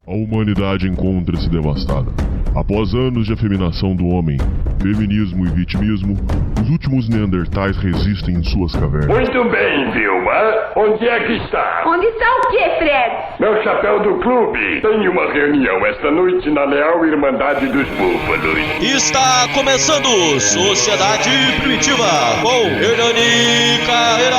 A humanidade encontra-se devastada. Após anos de afeminação do homem, feminismo e vitimismo, os últimos neandertais resistem em suas cavernas. Muito bem, Vilma. Onde é que está? Onde está o quê, Fred? Meu chapéu do clube. Tem uma reunião esta noite na Leal Irmandade dos Búfalos. Está começando Sociedade Primitiva com Hernani Carreira.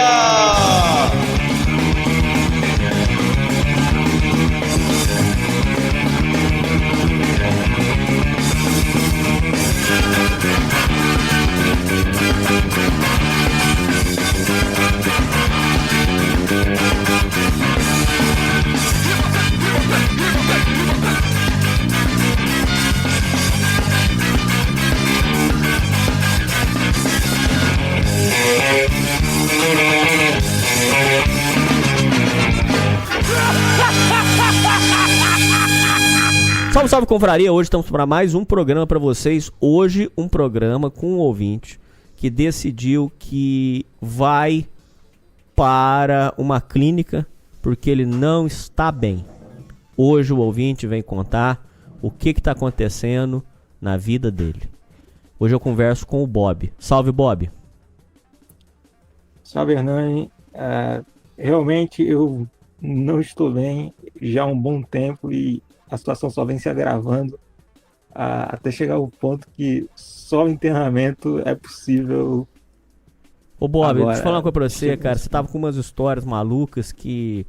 Salve, salve, confraria! Hoje estamos para mais um programa para vocês. Hoje um programa com um ouvinte que decidiu que vai para uma clínica porque ele não está bem. Hoje o ouvinte vem contar o que está acontecendo na vida dele. Hoje eu converso com o Bob. Salve, Bob! Salve, Hernani. Realmente eu não estou bem já há um bom tempo e a situação só vem se agravando até chegar ao ponto que só o internamento é possível. Ô Bob, agora, deixa eu falar uma coisa pra você, cara. Você tava com umas histórias malucas que...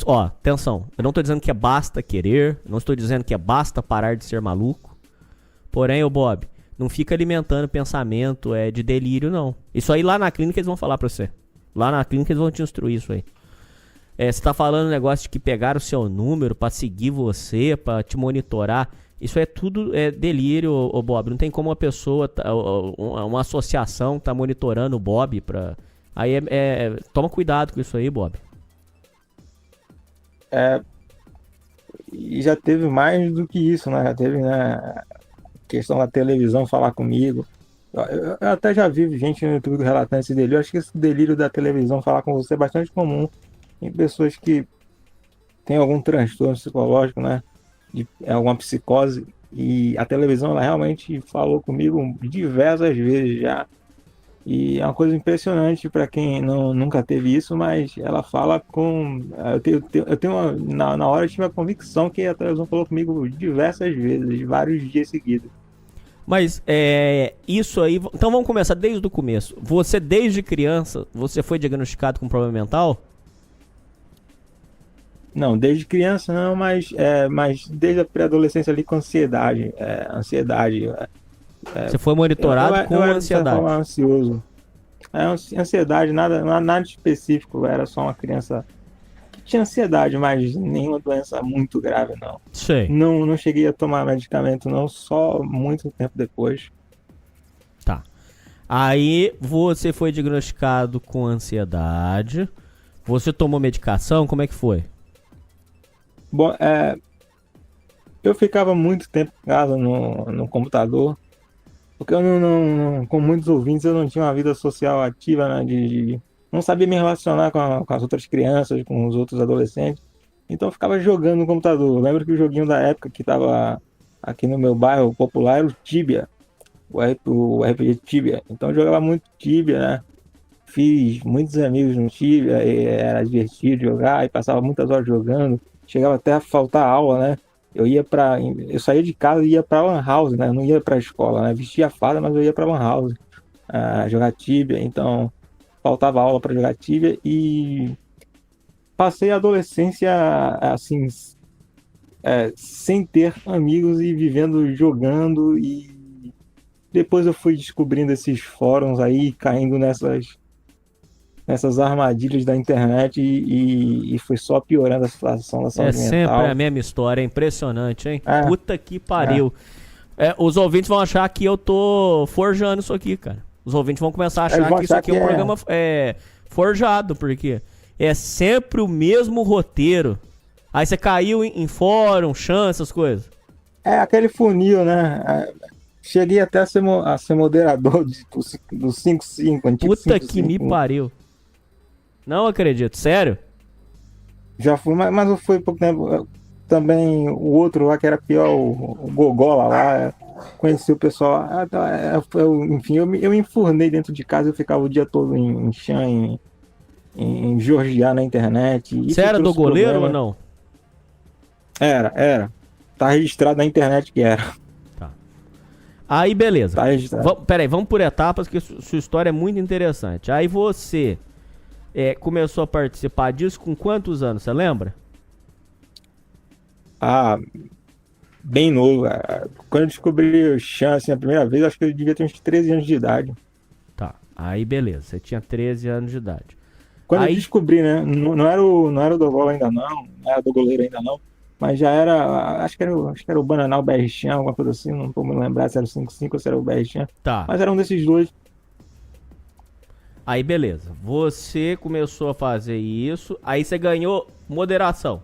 atenção, eu não tô dizendo que é basta querer, não estou dizendo que é basta parar de ser maluco. Porém, ô Bob, não fica alimentando pensamento de delírio, não. Isso aí lá na clínica eles vão falar pra você. Lá na clínica eles vão te instruir isso aí. Você tá falando um negócio de que pegaram o seu número pra seguir você, pra te monitorar. Isso é tudo delírio, ô Bob. Não tem como uma pessoa, uma associação tá monitorando o Bob pra... Aí toma cuidado com isso aí, Bob. E já teve mais do que isso, né? Já teve, né, questão da televisão falar comigo. Eu até já vi gente no YouTube relatando esse delírio. Eu acho que esse delírio da televisão falar com você é bastante comum em pessoas que têm algum transtorno psicológico, né? De alguma psicose. E a televisão, ela realmente falou comigo diversas vezes já. E é uma coisa impressionante para quem nunca teve isso, mas ela fala com... Na hora eu tive a convicção que a televisão falou comigo diversas vezes, vários dias seguidos. Mas isso aí... Então vamos começar desde o começo. Você, desde criança, você foi diagnosticado com problema mental? Não, desde criança não, mas desde a pré-adolescência ali com ansiedade. Você foi monitorado com ansiedade? Eu era ansioso. Ansiedade, nada específico, era só uma criança que tinha ansiedade, mas nenhuma doença muito grave, não. Sei. Não cheguei a tomar medicamento, não, só muito tempo depois. Tá. Aí você foi diagnosticado com ansiedade. Você tomou medicação? Como é que foi? Bom, eu ficava muito tempo em casa no computador, porque eu não, como muitos ouvintes, eu não tinha uma vida social ativa, né, não sabia me relacionar com as outras crianças, com os outros adolescentes, então eu ficava jogando no computador. Eu lembro que o joguinho da época que estava aqui no meu bairro popular era o Tibia, o RPG Tibia, então eu jogava muito Tibia, né, fiz muitos amigos no Tibia, era divertido jogar, e passava muitas horas jogando. Chegava até a faltar aula, né? Eu saía de casa e ia pra Lan House, né? Eu não ia pra escola, né? Vestia a farda, mas eu ia pra Lan House jogar Tibia. Então, faltava aula pra jogar Tibia. E passei a adolescência, assim, sem ter amigos e vivendo jogando. E depois eu fui descobrindo esses fóruns aí, caindo nessas armadilhas da internet e foi só piorando a situação da saúde mental. É sempre a mesma história, é impressionante, hein? Puta que pariu. Os ouvintes vão achar que eu tô forjando isso aqui, cara. Os ouvintes vão começar a achar que isso aqui é um programa forjado, porque é sempre o mesmo roteiro. Aí você caiu em fórum, chance, essas coisas. Aquele funil, né? Cheguei até a ser moderador do 5.5. Puta que me pariu. Não acredito, sério? Já fui, mas eu fui pouco tempo. também o outro lá que era pior, o Gogola lá. Conheci o pessoal. Enfim, eu me enfurnei dentro de casa, eu ficava o dia todo em chã, em georgiar na internet. Você era do goleiro ou não? Era. Tá registrado na internet que era. Tá. Aí, beleza. Tá registrado. Peraí, vamos por etapas, que sua história é muito interessante. Aí você começou a participar disso com quantos anos, você lembra? Bem novo. Quando eu descobri o Chan, assim, a primeira vez, acho que eu devia ter uns 13 anos de idade. Tá, aí beleza, você tinha 13 anos de idade. Quando Aí... eu descobri, né, não era o Dogola ainda não era do goleiro ainda não, mas já era, acho que era o Bananal BR Chan, alguma coisa assim, não vou me lembrar se era o 55 ou se era o BR Chan. Tá. Mas era um desses dois. Aí beleza, você começou a fazer isso, aí você ganhou moderação.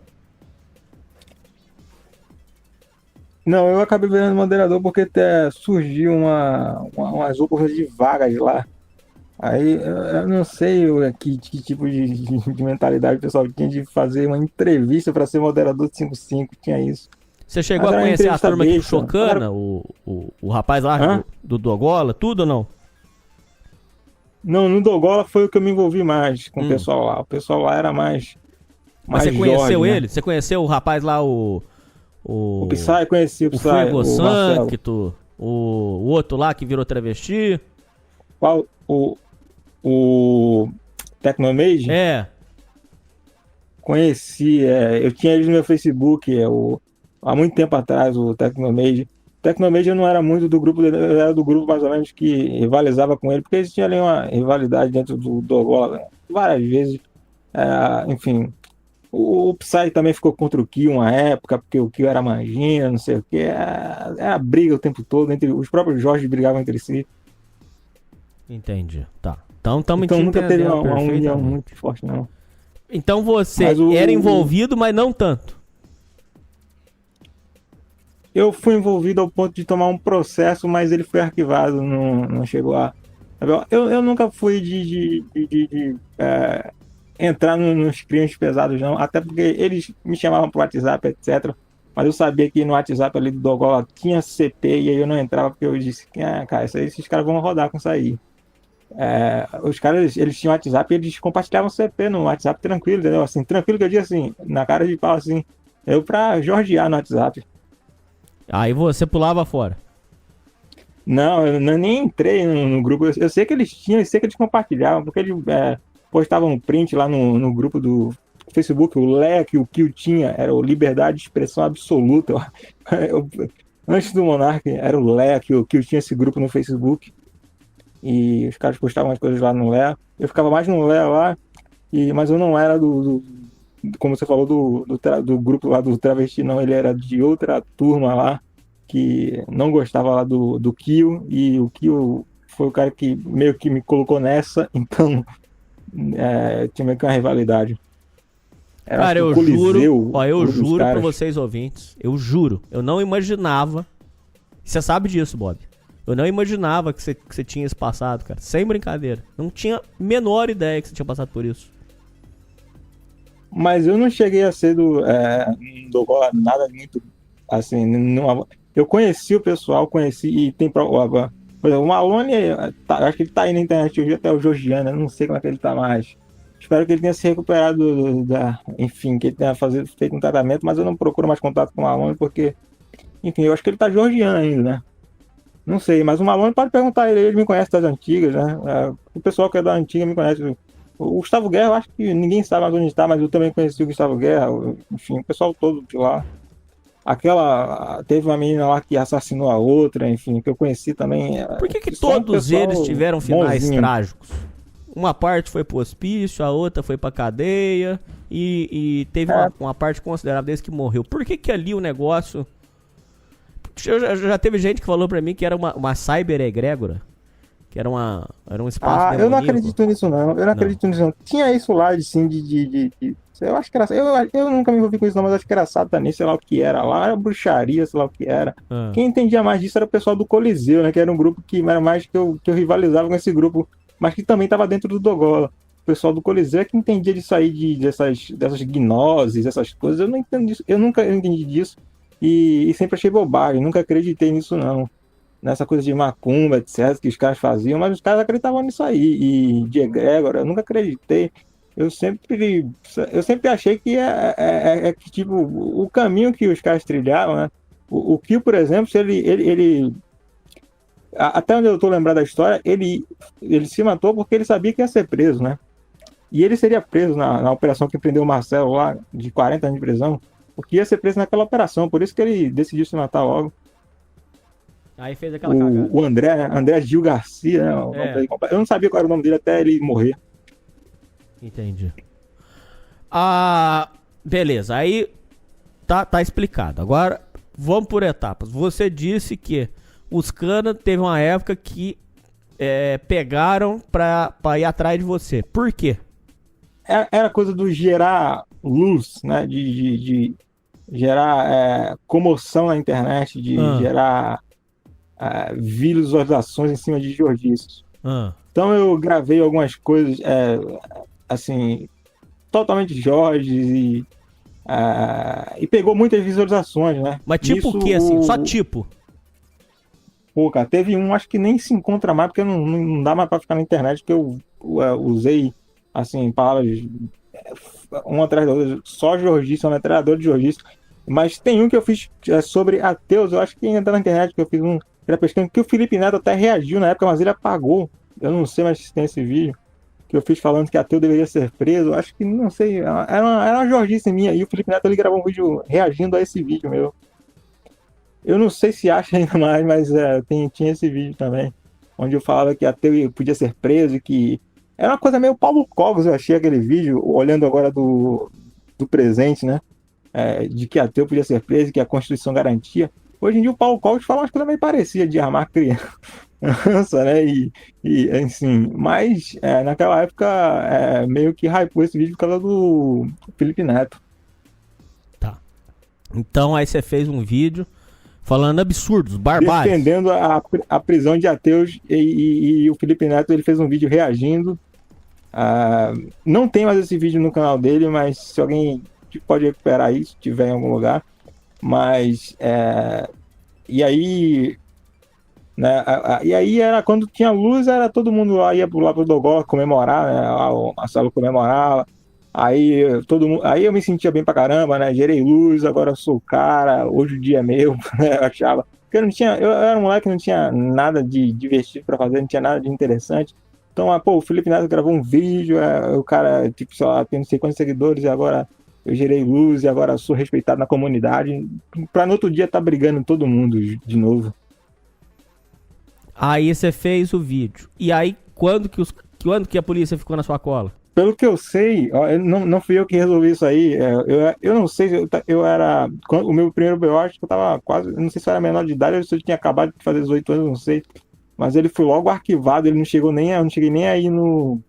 Não, eu acabei virando moderador porque até surgiu umas oportunidades de vagas lá. Aí eu não sei que tipo de mentalidade o pessoal tinha de fazer uma entrevista para ser moderador de 55, tinha isso. Você chegou Mas a era conhecer a entrevista turma que besta. puxou cana, o rapaz lá do Dogola, tudo ou não? Não, no Dogola foi o que eu me envolvi mais com o pessoal lá. O pessoal lá era mais Mas você conheceu Jorge, né? ele? Você conheceu o rapaz lá, O Psy, conheci o Psy, Fuego o Marcelo. Sancto, o outro lá que virou travesti? Qual? O Tecnomage? É. Conheci, eu tinha ele no meu Facebook, há muito tempo atrás, o Tecnomage. O Tecnomage eu não era muito do grupo dele, eu era do grupo mais ou menos que rivalizava com ele, porque existia ali uma rivalidade dentro do Dogola, várias vezes. Enfim, o Psy também ficou contra o Kio uma época, porque o Kio era manjinha, não sei o que. Era briga o tempo todo, os próprios Jorge brigavam entre si. Entendi, tá. Então Nunca teve uma união muito forte, não. Então você Mas era envolvido, mas não tanto. Eu fui envolvido ao ponto de tomar um processo, mas ele foi arquivado, não chegou a... Eu nunca fui de entrar nos crimes pesados, não. Até porque eles me chamavam pro WhatsApp, etc. Mas eu sabia que no WhatsApp ali do Dogola tinha CP e aí eu não entrava porque eu disse que, cara, esses caras vão rodar com isso aí. Os caras, eles tinham WhatsApp e eles compartilhavam CP no WhatsApp tranquilo, entendeu? Assim, tranquilo que eu digo assim, na cara de pau, assim, eu pra jorgear no WhatsApp. Aí você pulava fora. Não, eu nem entrei no grupo, eu sei que eles tinham, eu sei que eles compartilhavam, porque eles postavam um print lá no grupo do Facebook, o Lea que o Kio tinha, era o Liberdade de Expressão Absoluta. Antes do Monark, era o Lea que o Kio tinha esse grupo no Facebook. E os caras postavam as coisas lá no Lea. Eu ficava mais no Lea lá, mas eu não era como você falou, do grupo lá do travesti, não. Ele era de outra turma lá, que não gostava lá do Kio, e o Kio foi o cara que meio que me colocou nessa, então tinha meio que uma rivalidade. Cara, eu juro pra vocês ouvintes, eu juro, eu não imaginava, você sabe disso, Bob, eu não imaginava que você tinha esse passado, cara, sem brincadeira, não tinha a menor ideia que você tinha passado por isso. Mas eu não cheguei a ser do nada muito, assim, eu conheci o pessoal, e tem prova, por exemplo, o Malone, acho que ele tá aí na internet hoje, até o Georgiano, eu não sei como é que ele tá mais. Espero que ele tenha se recuperado enfim, que ele tenha feito um tratamento, mas eu não procuro mais contato com o Malone porque, enfim, eu acho que ele tá georgiano ainda, né? Não sei, mas o Malone pode perguntar a ele me conhece das antigas, né? O pessoal que é da antiga me conhece. O Gustavo Guerra, eu acho que ninguém sabe mais onde está, mas eu também conheci o Gustavo Guerra, enfim, o pessoal todo de lá. Teve uma menina lá que assassinou a outra, enfim, que eu conheci também. Por que todos eles tiveram finais trágicos? Uma parte foi pro hospício, a outra foi pra cadeia e teve uma parte considerável deles que morreu. Por que ali o negócio... Já teve gente que falou pra mim que era uma cyber egrégora, que era um espaço demoníaco. Eu não acredito nisso não, acredito nisso não. Tinha isso lá, assim, eu acho que era... Eu nunca me envolvi com isso não, mas acho que era satanista, sei lá o que era lá, era bruxaria, sei lá o que era. Quem entendia mais disso era o pessoal do Coliseu, né, que era um grupo que era mais que eu rivalizava com esse grupo, mas que também estava dentro do Dogola. pessoal do Coliseu é que entendia disso aí, dessas gnoses, essas coisas. Eu não entendo disso, eu nunca entendi disso e sempre achei bobagem, nunca acreditei nisso não. Nessa coisa de macumba, etc, que os caras faziam, mas os caras acreditavam nisso aí. E de egrégora, eu nunca acreditei. Eu sempre achei que que, tipo, o caminho que os caras trilharam, né? O Kio, por exemplo, até onde eu tô lembrado da história, ele se matou porque ele sabia que ia ser preso, né? E ele seria preso na operação que prendeu o Marcelo lá, de 40 anos de prisão, porque ia ser preso naquela operação, por isso que ele decidiu se matar logo. Aí fez aquela cagada. O André, né? André Gil Garcia, né? Eu não sabia qual era o nome dele até ele morrer. Entendi. Beleza, aí tá explicado. Agora, vamos por etapas. Você disse que os canas teve uma época que pegaram pra ir atrás de você. Por quê? Era coisa do gerar luz, né? De gerar comoção na internet, de gerar visualizações em cima de jordices. Então eu gravei algumas coisas assim, totalmente Jorge e pegou muitas visualizações, né? Mas tipo o que, assim? Só tipo? Pô, cara, teve um, acho que nem se encontra mais, porque não dá mais pra ficar na internet, porque eu usei, assim, palavras uma atrás da outra, só jorgice, sou treinador de jorgice. Mas tem um que eu fiz sobre ateus, eu acho que ainda tá na internet, que eu fiz era pesquisando, que o Felipe Neto até reagiu na época, mas ele apagou. Eu não sei mais se tem esse vídeo, que eu fiz falando que ateu deveria ser preso, eu acho que, não sei, era uma jorgice minha, e o Felipe Neto, ele gravou um vídeo reagindo a esse vídeo meu. Eu não sei se acha ainda mais, mas tinha esse vídeo também, onde eu falava que ateu podia ser preso, que era uma coisa meio Paulo Cogos, eu achei aquele vídeo, olhando agora do presente, né? De que ateu podia ser preso, que a Constituição garantia. Hoje em dia o Paulo Cogos fala umas coisas meio parecidas de armar criança, né? E assim, mas naquela época meio que hypou esse vídeo por causa do Felipe Neto. Tá. Então aí você fez um vídeo falando absurdos, barbáries. Defendendo a prisão de ateus e o Felipe Neto, ele fez um vídeo reagindo. Não tem mais esse vídeo no canal dele, mas se alguém pode recuperar isso, se tiver em algum lugar. Mas e aí, né? E aí era quando tinha luz, era todo mundo lá ia lá pro Dogó comemorar, né? O Marcelo comemorava. Aí eu me sentia bem pra caramba, né? Gerei luz, agora eu sou o cara, hoje o dia é meu, né? Eu achava. Porque eu era um moleque que não tinha nada de divertido pra fazer, não tinha nada de interessante. Então, o Felipe Neto gravou um vídeo, o cara, tipo, sei lá, tem não sei quantos seguidores, e agora eu gerei luz, e agora sou respeitado na comunidade. Pra no outro dia tá brigando todo mundo de novo. Aí você fez o vídeo. E aí, quando que a polícia ficou na sua cola? Pelo que eu sei, não fui eu que resolvi isso aí. Eu não sei se eu era. O meu primeiro BO, acho que eu tava quase. Não sei se eu era menor de idade ou se eu tinha acabado de fazer 18 anos, não sei. Mas ele foi logo arquivado, ele não cheguei nem aí no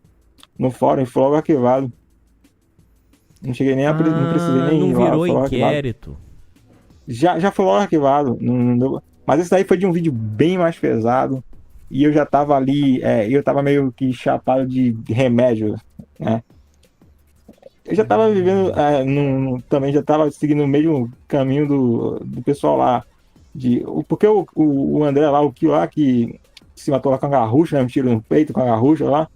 fórum, ele foi logo arquivado. Não cheguei nem não precisei nem não ir lá. Não virou inquérito. Já foi logo arquivado. Não deu... Mas esse daí foi de um vídeo bem mais pesado. E eu já tava ali, eu tava meio que chapado de remédio, né? Eu já tava vivendo, também já tava seguindo o mesmo caminho do pessoal lá. Porque o André lá, o Kio lá, que se matou lá com a garrucha, né? Um tiro no peito com a garrucha lá.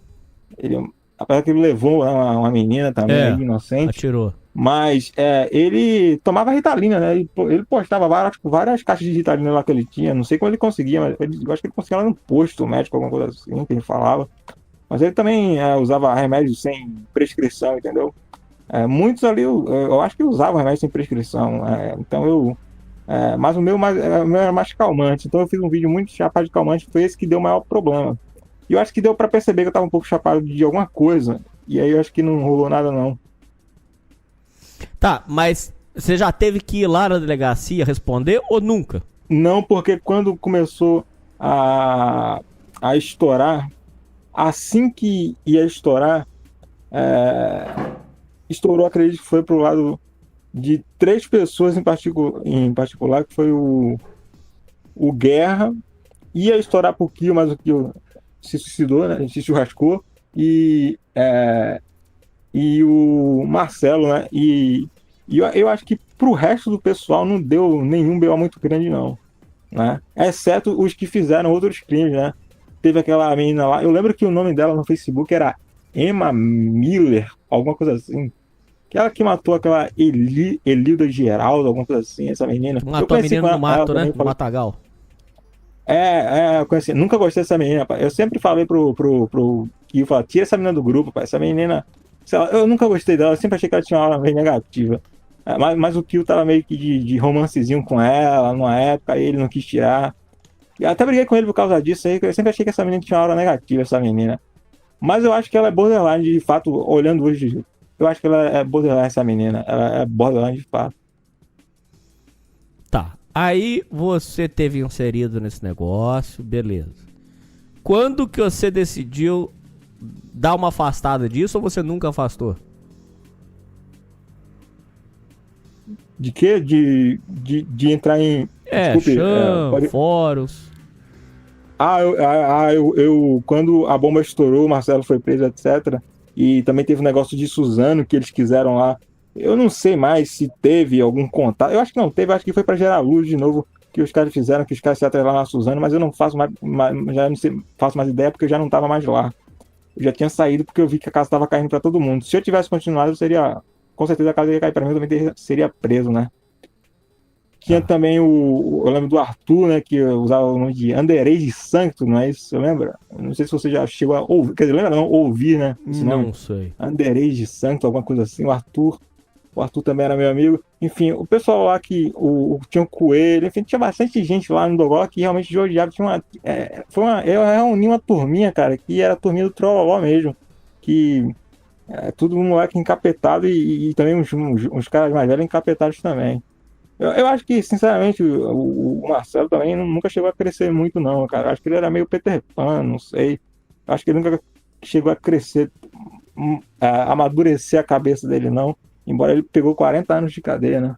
Apesar que ele levou uma menina também, inocente. Atirou. Mas ele tomava Ritalina, né? Ele postava várias caixas de Ritalina lá que ele tinha. Não sei como ele conseguia, mas eu acho que ele conseguia lá no posto médico, alguma coisa assim, que ele falava. Mas ele também usava remédios sem prescrição, entendeu? Muitos ali, eu acho que usavam remédios sem prescrição. Então mas o meu era mais calmante. Então eu fiz um vídeo muito chapado de calmante, foi esse que deu o maior problema. E eu acho que deu pra perceber que eu tava um pouco chapado de alguma coisa. E aí eu acho que não rolou nada, não. Tá, mas você já teve que ir lá na delegacia responder ou nunca? Não, porque quando começou a estourar, assim que ia estourar, estourou, acredito que foi pro lado de 3 pessoas em particular, que foi o Guerra, ia estourar pro Kio, mas o Kio se suicidou, né? Se churrascou. e o Marcelo, né? E eu acho que pro resto do pessoal não deu nenhum BO muito grande, não, né? Exceto os que fizeram outros crimes, né? Teve aquela menina lá, eu lembro que o nome dela no Facebook era Emma Miller, alguma coisa assim. Aquela que matou aquela Elilda Geraldo, alguma coisa assim, essa menina. Eu Matou a conheci menina com no mato, também, né? No matagal. eu conheci. Nunca gostei dessa menina, pai. Eu sempre falei pro Kio, tira essa menina do grupo, pai. Essa menina, sei lá, eu nunca gostei dela, eu sempre achei que ela tinha uma aura meio negativa. Mas o Kio tava meio que de romancezinho com ela, numa época, aí ele não quis tirar. E até briguei com ele por causa disso aí, que eu sempre achei que essa menina tinha uma aura negativa, essa menina. Mas eu acho que ela é borderline, de fato, olhando hoje. Eu acho que ela é borderline, essa menina. Ela é borderline, de fato. Tá. Aí você teve inserido nesse negócio, beleza. Quando que você decidiu dar uma afastada disso ou você nunca afastou? De quê? De entrar em... Desculpe, fóruns. Quando a bomba estourou, o Marcelo foi preso, etc. E também teve um negócio de Suzano que eles quiseram lá. Eu não sei mais se teve algum contato. Eu acho que não teve, acho que foi pra gerar luz de novo que os caras fizeram, que os caras se atrelaram na Suzano, mas eu não faço já não sei, faço mais ideia porque eu já não tava mais lá. Eu já tinha saído porque eu vi que a casa tava caindo pra todo mundo. Se eu tivesse continuado, eu seria... Com certeza a casa ia cair pra mim, eu também seria preso, né? Tinha também eu lembro do Arthur, né, que usava o nome de Anderei Sancto, não é isso? Você lembra? Não sei se você já chegou a ouvir, quer dizer, lembra não? Ouvir, né? Esse Não nome? sei. Anderei Sancto, alguma coisa assim. O Arthur também era meu amigo. Enfim, o pessoal lá que tinha um coelho, enfim, tinha bastante gente lá no Dogó que realmente odiava. Eu reuni uma turminha, cara, que era a turminha do Trololó mesmo, que tudo um moleque encapetado e também uns caras mais velhos encapetados também. Eu acho que, sinceramente, o Marcelo também nunca chegou a crescer muito, não, cara. Eu acho que ele era meio Peter Pan, não sei. Eu acho que ele nunca chegou a crescer, a amadurecer a cabeça dele, não. Embora ele pegou 40 anos de cadeia, né?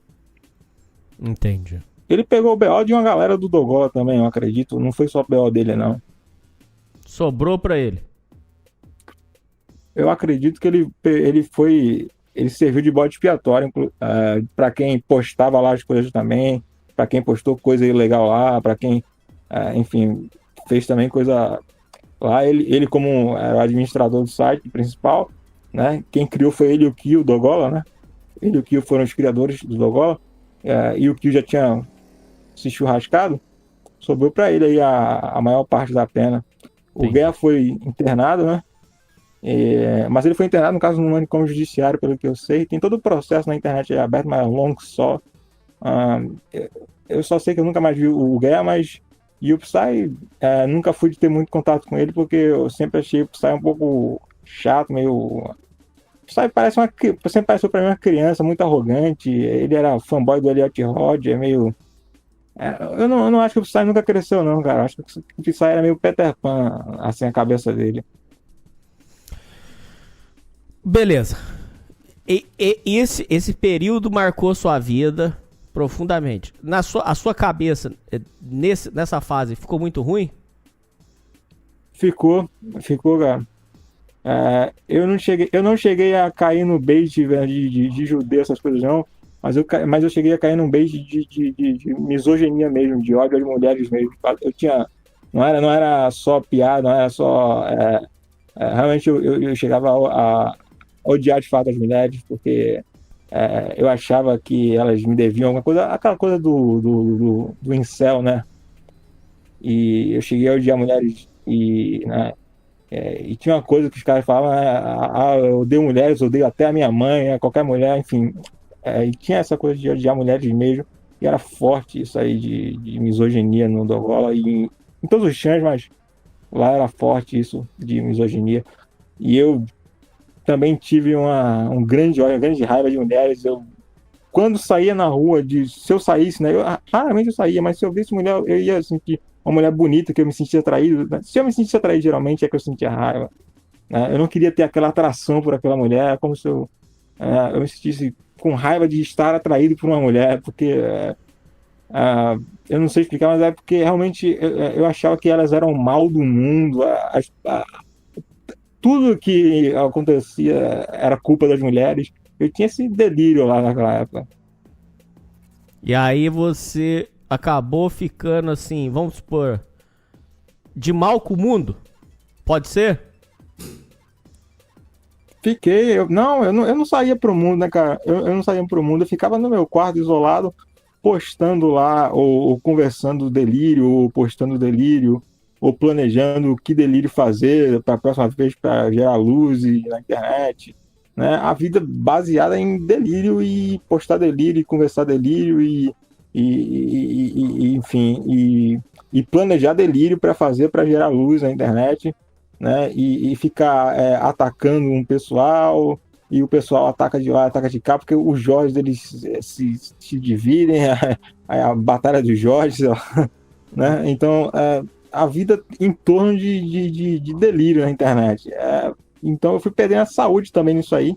Entendi. Ele pegou o BO de uma galera do Dogó também, eu acredito. Não foi só o BO dele, não. Sobrou pra ele. Eu acredito que ele serviu de bode expiatório para quem postava lá as coisas também, para quem postou coisa ilegal lá, para quem, enfim, fez também coisa lá. Ele como era o administrador do site principal, né? Quem criou foi ele e o Kio, o Dogola, né? Ele e o Kio foram os criadores do Dogola, e o Kio já tinha se churrascado, sobrou para ele aí a maior parte da pena. O Guerra foi internado, né? Mas ele foi internado, no caso, no manicômio judiciário, pelo que eu sei. Tem todo o processo na internet aberto, mas é longo só. Eu só sei que eu nunca mais vi o Guerra, e o Psy, nunca fui de ter muito contato com ele, porque eu sempre achei o Psy um pouco chato, meio... O Psy sempre pareceu pra mim uma criança muito arrogante. Ele era fanboy do Elliot Rod, é meio... eu não acho que o Psy nunca cresceu, não, cara. Eu acho que o Psy era meio Peter Pan, assim, a cabeça dele. Beleza. E esse período marcou sua vida profundamente. A sua cabeça, nessa fase, ficou muito ruim? Ficou, cara. Eu não cheguei a cair no bait de judeu, essas coisas não, mas eu cheguei a cair num bait de misoginia mesmo, de ódio às mulheres mesmo. Eu tinha, não era só piada, não era só... realmente eu chegava a odiar de fato as mulheres, porque eu achava que elas me deviam alguma coisa, aquela coisa do incel, né? E eu cheguei a odiar mulheres né? E tinha uma coisa que os caras falavam, eu odeio mulheres, eu odeio até a minha mãe, qualquer mulher, enfim. E tinha essa coisa de odiar mulheres mesmo, e era forte isso aí de misoginia no Dogola, e em todos os chãs, mas lá era forte isso de misoginia. E eu também tive um grande ódio, uma grande raiva de mulheres. Quando saía na rua, se eu saísse, né, raramente eu saía, mas se eu visse mulher, eu ia sentir uma mulher bonita, que eu me sentia atraído, né? Se eu me sentisse atraído, geralmente é que eu sentia raiva, né? Eu não queria ter aquela atração por aquela mulher, como se eu me sentisse com raiva de estar atraído por uma mulher, porque eu não sei explicar, mas é porque realmente eu achava que elas eram o mal do mundo. tudo que acontecia era culpa das mulheres. Eu tinha esse delírio lá naquela época. E aí você acabou ficando assim, vamos supor, de mal com o mundo? Pode ser? Fiquei, eu não saía pro mundo, né, cara? Eu não saía pro mundo, eu ficava no meu quarto isolado, postando lá, ou conversando delírio, ou postando delírio, ou planejando que delírio fazer para a próxima vez para gerar luz na internet, né? A vida baseada em delírio e postar delírio, e conversar delírio enfim, e planejar delírio para fazer para gerar luz na internet, né? E ficar atacando um pessoal, e o pessoal ataca de lá, ataca de cá, porque os Jorge eles se dividem, a batalha dos Jorge, sei lá, né? Então, a vida em torno de delírio na internet. Então eu fui perdendo a saúde também nisso aí,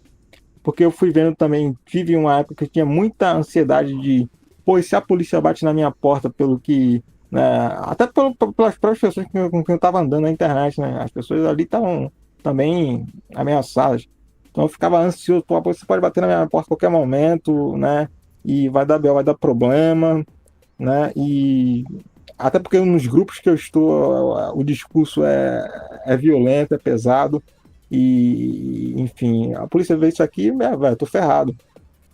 porque eu fui vendo também, tive uma época que eu tinha muita ansiedade de, pô, e se a polícia bate na minha porta pelo que... Né, até pelas próprias pessoas com quem eu estava andando na internet, né? As pessoas ali estavam também ameaçadas. Então eu ficava ansioso, pô, você pode bater na minha porta a qualquer momento, né? E vai dar B.O., vai dar problema, né? E até porque nos grupos que eu estou, o discurso é violento, é pesado. E, enfim, a polícia vê isso aqui, velho, eu tô ferrado.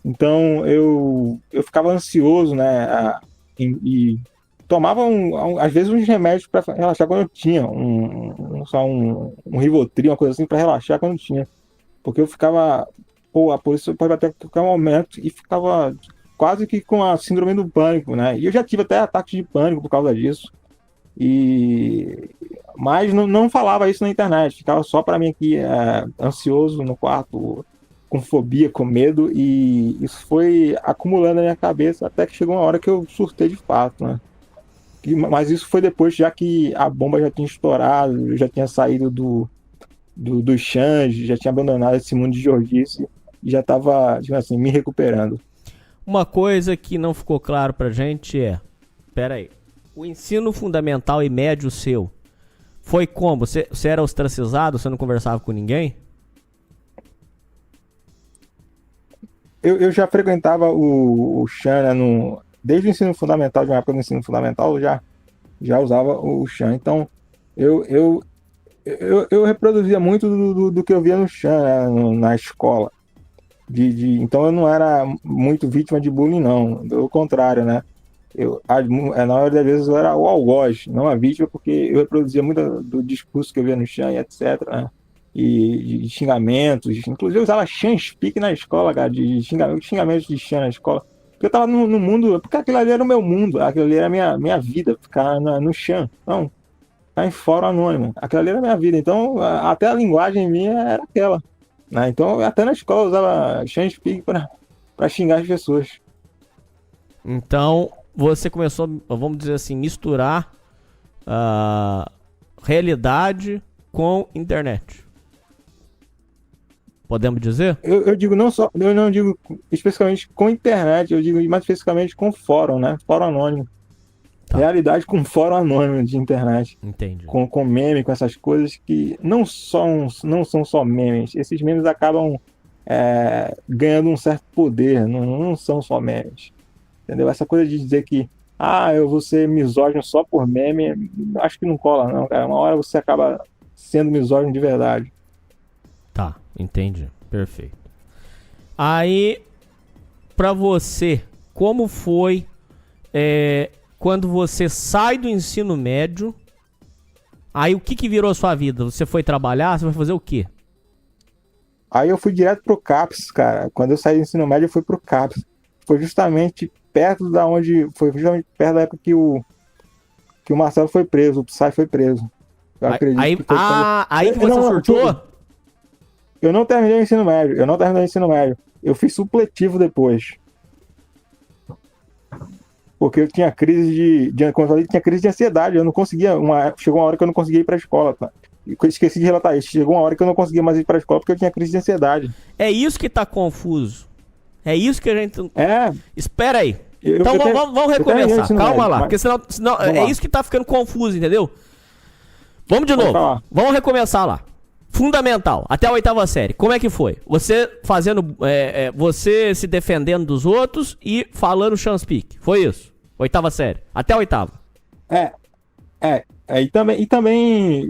Então eu ficava ansioso, né? E tomava, às vezes, uns remédios para relaxar quando eu tinha. Um Rivotril, uma coisa assim, para relaxar quando eu tinha. Porque eu ficava, pô, a polícia pode bater a qualquer momento, e ficava quase que com a síndrome do pânico, né? E eu já tive até ataques de pânico por causa disso. Mas não falava isso na internet, ficava só para mim aqui, ansioso no quarto, com fobia, com medo, e isso foi acumulando na minha cabeça até que chegou uma hora que eu surtei de fato, né? Mas isso foi depois, já que a bomba já tinha estourado, eu já tinha saído do Xande, já tinha abandonado esse mundo de jordice e já estava, digamos assim, me recuperando. Uma coisa que não ficou claro pra gente pera aí, o ensino fundamental e médio seu foi como? Você era ostracizado? Você não conversava com ninguém? Eu já frequentava o Xan, né, desde o ensino fundamental, de uma época do ensino fundamental, eu já usava o Xan. Então, eu reproduzia muito do que eu via no Xan, né, na escola. Então, eu não era muito vítima de bullying, não. Pelo contrário, né? Na maioria das vezes eu era o algoz, não a vítima, porque eu reproduzia muito do discurso que eu via no Xan, etc., né? E de xingamentos, inclusive eu usava Xan Speak na escola, cara, de xingamentos de Xan na escola, porque eu tava no mundo, porque aquilo ali era o meu mundo, aquilo ali era a minha vida, ficar no Xan, então, ficar em fórum anônimo, aquilo ali era a minha vida, então até a linguagem minha era aquela, né? Então até na escola eu usava Xan Speak pra xingar as pessoas. Então você começou, vamos dizer assim, misturar realidade com internet. Podemos dizer? Eu digo eu não digo especificamente com internet, eu digo mais especificamente com fórum, né? Fórum anônimo. Tá. Realidade com fórum anônimo de internet. Entendi. Com meme, com essas coisas que não são só memes. Esses memes acabam ganhando um certo poder, não são só memes. Entendeu? Essa coisa de dizer que eu vou ser misógino só por meme, acho que não cola não, cara. Uma hora você acaba sendo misógino de verdade. Tá, entendi. Perfeito. Aí, pra você, como foi quando você sai do ensino médio? Aí o que virou a sua vida? Você foi trabalhar? Você vai fazer o quê? Aí eu fui direto pro CAPS, cara. Quando eu saí do ensino médio, eu fui pro CAPS. Foi justamente perto da época que o Marcelo foi preso, o Psy foi preso. Eu acredito que foi aí que você surtou? Eu não terminei o ensino médio. Eu fiz supletivo depois. Porque eu tinha crise como eu falei, tinha crise de ansiedade. Eu não conseguia. Chegou uma hora que eu não conseguia ir pra escola, tá? Eu esqueci de relatar isso. Chegou uma hora que eu não conseguia mais ir pra escola porque eu tinha crise de ansiedade. É isso que tá confuso. É isso que a gente... Espera aí. Então vamos recomeçar. Calma lá. Porque senão é isso que tá ficando confuso, entendeu? Vamos de novo. Vamos recomeçar lá. Fundamental, até a 8ª série. Como é que foi? Você fazendo. Você se defendendo dos outros e falando chanspique. Foi isso? 8ª série. Até a 8ª. E também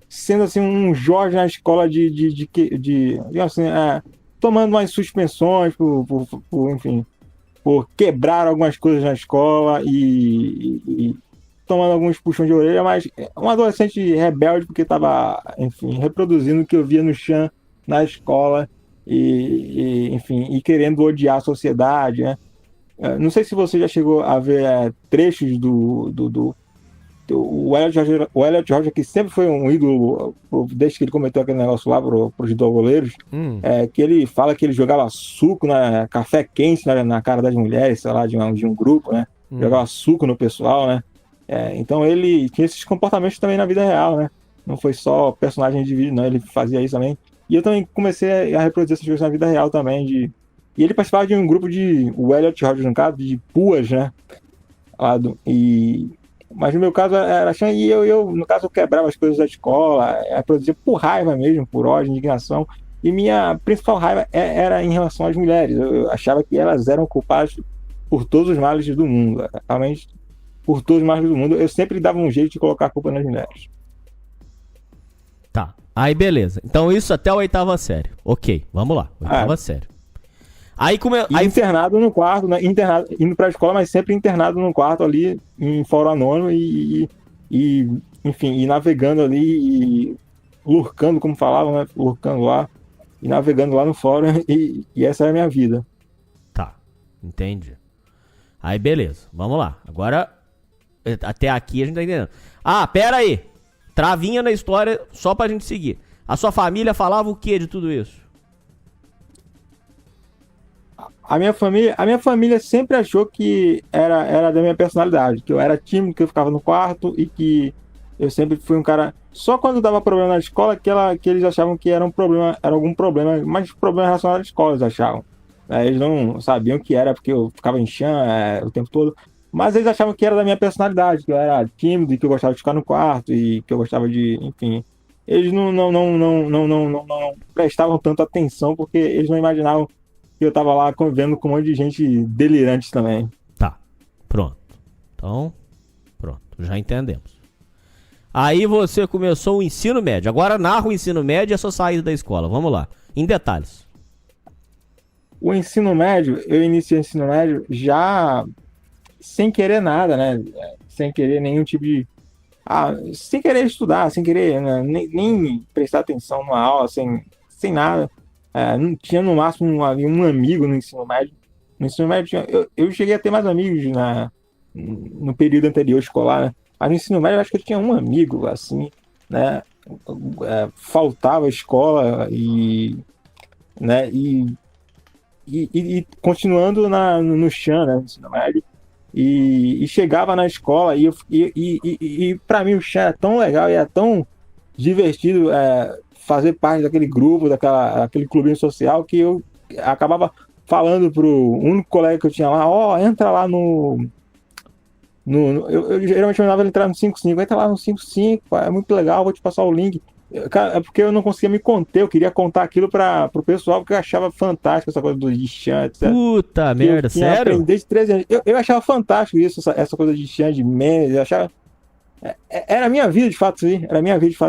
sendo assim um Jorge na escola digamos assim, tomando umas suspensões enfim, por quebrar algumas coisas na escola e tomando alguns puxões de orelha, mas um adolescente rebelde porque estava, enfim, reproduzindo o que eu via no chão na escola enfim, e querendo odiar a sociedade, né? Não sei se você já chegou a ver trechos do o Elliot Roger, que sempre foi um ídolo desde que ele cometeu aquele negócio lá pros goleiros, que ele fala que ele jogava suco, café quente na cara das mulheres, sei lá, de um grupo, né? Jogava suco no pessoal, né? Então ele tinha esses comportamentos também na vida real, né? Não foi só personagem de vídeo, não, ele fazia isso também. E eu também comecei a reproduzir essas coisas na vida real também. E ele participava de um grupo o Elliot Rodgers, no caso, de puas, né? Mas no meu caso era assim, e eu, no caso, eu quebrava as coisas da escola, produzia por raiva mesmo, por ódio, indignação. E minha principal raiva era em relação às mulheres. Eu achava que elas eram culpadas por todos os males do mundo. Realmente, por todos os males do mundo, eu sempre dava um jeito de colocar a culpa nas mulheres. Tá. Aí beleza. Então isso até a 8ª série. Ok, vamos lá. 8ª série. Aí internado no quarto, né? Internado, indo pra escola, mas sempre internado no quarto ali, em fórum anônimo enfim, e navegando ali, e lurcando, como falavam, né? Lurcando lá, e navegando lá no fórum, e essa era a minha vida. Tá, entendi. Aí beleza, vamos lá. Agora, até aqui a gente tá entendendo. Pera aí. Travinha na história, só pra gente seguir. A sua família falava o que de tudo isso? A minha família sempre achou que era da minha personalidade, que eu era tímido, que eu ficava no quarto e que eu sempre fui um cara. Só quando dava problema na escola que eles achavam que era algum problema, mas problema relacionado à escola eles achavam. Eles não sabiam que era porque eu ficava em chão o tempo todo, mas eles achavam que era da minha personalidade, que eu era tímido e que eu gostava de ficar no quarto e que eu gostava de, enfim. Eles não prestavam tanta atenção porque eles não imaginavam que eu tava lá convivendo com um monte de gente delirante também. Tá, pronto. Então, pronto, já entendemos. Aí você começou o ensino médio. Agora narra o ensino médio e a sua saída da escola. Vamos lá, em detalhes. O ensino médio, eu iniciei o ensino médio já sem querer nada, né? Sem querer nenhum tipo de... sem querer estudar, sem querer, né? nem prestar atenção numa aula, sem nada. Não tinha no máximo ali um amigo no ensino médio. No ensino médio eu cheguei a ter mais amigos no período anterior escolar, né? Mas no ensino médio eu acho que eu tinha um amigo, assim, né? Faltava a escola né? E continuando no chão, né? No ensino médio. E chegava na escola e para mim o chão era tão legal e era tão divertido fazer parte daquele grupo, daquele clubinho social, que eu acabava falando pro único colega que eu tinha lá, entra lá eu geralmente mandava ele entrar no 55, entra lá no 55, é muito legal, vou te passar o link. É porque eu não conseguia me conter, eu queria contar aquilo pro pessoal, porque eu achava fantástico essa coisa do Xan, etc. Puta merda, sério? Desde 13 anos. Eu achava fantástico isso, essa coisa de Xan, de memes, eu achava... Era a minha vida de fato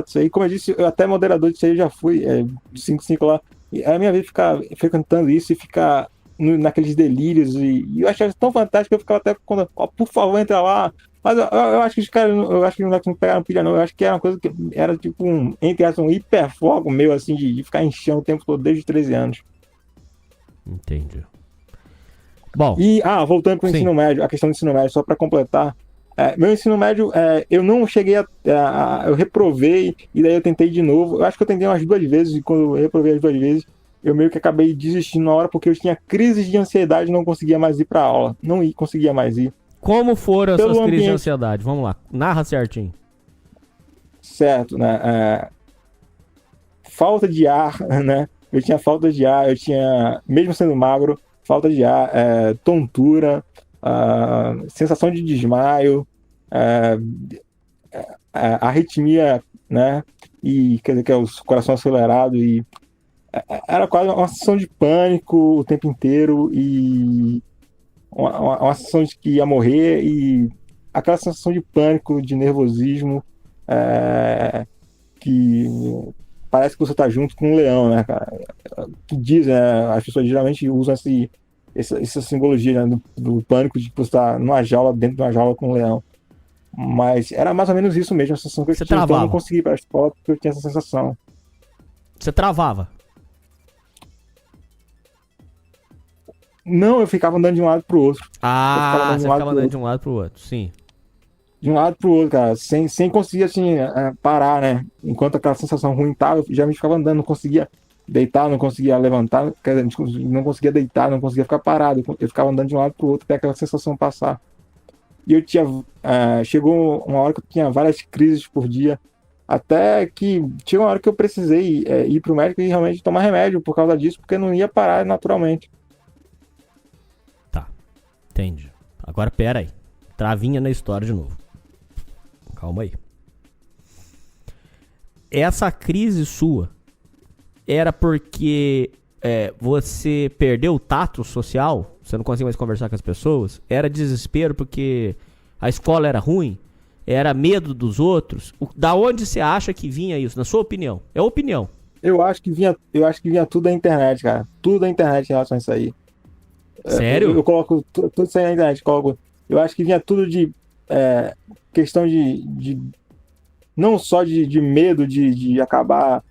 isso aí. Como eu disse, eu até moderador disso aí já fui, de 55 lá. Era a minha vida ficar frequentando isso e ficar naqueles delírios. E eu achava tão fantástico que eu ficava até por favor, entra lá. Mas eu acho que os caras, eu acho que não pegaram pilha, não. Eu acho que era uma coisa que era tipo um hiperfoco meu, assim, de ficar enchendo o tempo todo desde os 13 anos. Entendi. Bom. E, voltando pro ensino médio, a questão do ensino médio, só para completar. Meu ensino médio, eu não cheguei eu reprovei, e daí eu tentei de novo. Eu acho que eu tentei umas 2 vezes, e quando eu reprovei as 2 vezes, eu meio que acabei desistindo na hora, porque eu tinha crises de ansiedade e não conseguia mais ir pra aula. Não conseguia mais ir. Como foram as suas crises de ansiedade? Vamos lá, narra certinho. Certo, né? Falta de ar, né? Eu tinha falta de ar, mesmo sendo magro, falta de ar, tontura, sensação de desmaio, arritmia né? E quer dizer que é o coração acelerado e era quase uma sensação de pânico o tempo inteiro e uma sensação de que ia morrer e aquela sensação de pânico, de nervosismo, que parece que você está junto com um leão, né, cara? Que dizem, né, as pessoas geralmente usam essa simbologia, né, do pânico de que você está numa jaula, dentro de uma jaula com um leão. Mas era mais ou menos isso mesmo, a sensação que eu Você tinha. Então eu travava? não consegui ir para a escola porque eu tinha essa sensação. Você travava? Não, eu ficava andando de um lado pro outro. Ah, você ficava andando outro. de um lado pro outro, sim. De um lado pro outro, cara, sem conseguir, assim, parar, né? Enquanto aquela sensação ruim tava, eu já me ficava andando, não conseguia deitar, não conseguia levantar, quer dizer, não conseguia deitar, não conseguia ficar parado. Eu ficava andando de um lado pro outro até aquela sensação passar. E eu tinha, chegou uma hora que eu tinha várias crises por dia, até que tinha uma hora que eu precisei ir pro médico e realmente tomar remédio por causa disso, porque não ia parar naturalmente. Tá, entendi. Agora pera aí. Travinha na história de novo. Calma aí. Essa crise sua era porque você perdeu o tato social? Você não conseguia mais conversar com as pessoas? Era desespero porque a escola era ruim? Era medo dos outros? Da onde você acha que vinha isso, na sua opinião? É opinião. Eu acho que vinha tudo da internet, cara. Tudo da internet em relação a isso aí. Sério? Eu coloco tudo isso aí na internet. Eu acho que vinha tudo de questão de não só de medo de acabar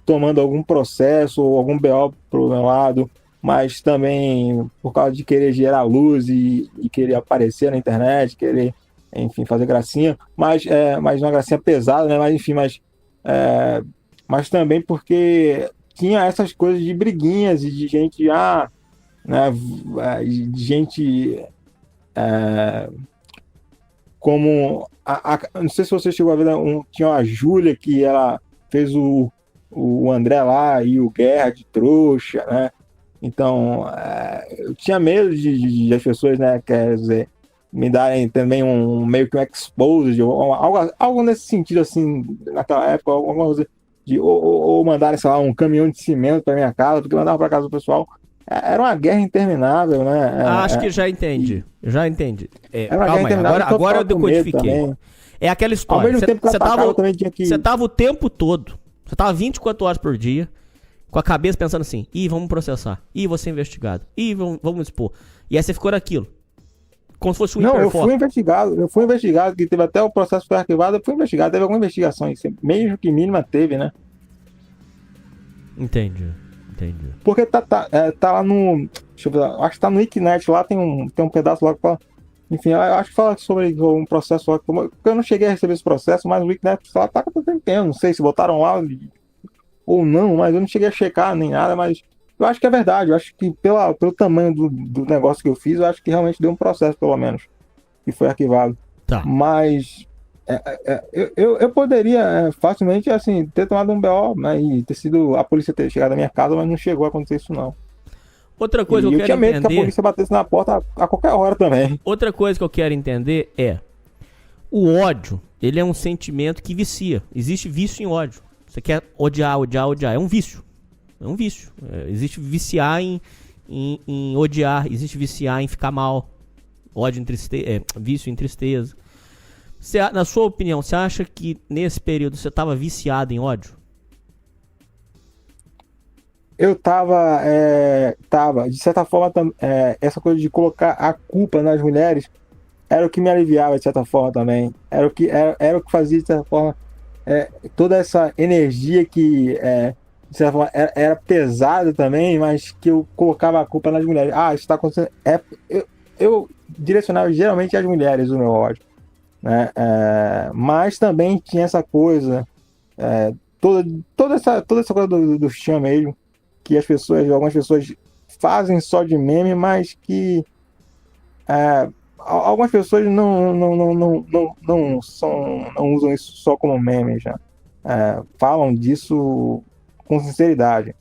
tomando algum processo ou algum BO pro meu lado, mas também por causa de querer gerar luz e querer aparecer na internet, querer, enfim, fazer gracinha, mas uma gracinha pesada, né? Mas enfim, mas também porque tinha essas coisas de briguinhas e de gente, né, de gente como não sei se você chegou a ver, tinha a Júlia que ela fez o André lá e o Guerra de trouxa, né? Então eu tinha medo de as pessoas, né, quer dizer, me darem também meio que um exposed, algo nesse sentido assim, naquela época, alguma coisa ou mandarem, sei lá, um caminhão de cimento para minha casa, porque mandava para casa do pessoal. Era uma guerra interminável, né? Acho que já entendi. Já entendi. Era uma guerra Calma aí, interminável, agora eu tô com medo decodifiquei. também. É aquela Ao história. mesmo tempo que Você atacava, eu também tinha que... Você tava o tempo todo. Você tava 24 horas por dia, com a cabeça pensando assim: ih, vamos processar. Ih, vou ser investigado. Ih, vamos expor. E aí você ficou naquilo. Como se fosse um Não, hiperfoco. eu fui investigado, que teve até o processo foi arquivado, eu fui investigado, teve alguma investigação, mesmo que mínima teve, né? Entendi. Porque tá lá no... Deixa eu ver, acho que tá no Wikinet, lá tem um pedaço lá que fala... Enfim, eu acho que fala sobre um processo lá, porque eu não cheguei a receber esse processo, mas o Wikinet lá tá tempo, não sei se botaram lá ou não, mas eu não cheguei a checar nem nada, mas eu acho que é verdade, eu acho que pelo tamanho do negócio que eu fiz, eu acho que realmente deu um processo, pelo menos, que foi arquivado. Tá. Mas eu poderia facilmente, assim, ter tomado um BO, né, e ter sido a polícia ter chegado na minha casa, mas não chegou a acontecer isso, não. Outra coisa E que eu eu tinha quero medo entender... que a polícia batesse na porta a qualquer hora também. Outra coisa que eu quero entender é... O ódio, ele é um sentimento que vicia. Existe vício em ódio. Você quer odiar. É um vício. Existe viciar em odiar. Existe viciar em ficar mal. Ódio em tristeza. Vício em tristeza. Na sua opinião, você acha que nesse período você estava viciado em ódio? Eu tava, de certa forma, essa coisa de colocar a culpa nas mulheres era o que me aliviava, de certa forma, também. Era o que fazia, de certa forma, toda essa energia que, de certa forma, era pesada também, mas que eu colocava a culpa nas mulheres. Isso está acontecendo. Eu direcionava geralmente às mulheres o meu ódio, né? Mas também tinha essa coisa, toda essa coisa do chão mesmo, que algumas pessoas fazem só de meme, mas que algumas pessoas não usam isso só como meme, já falam disso com sinceridade.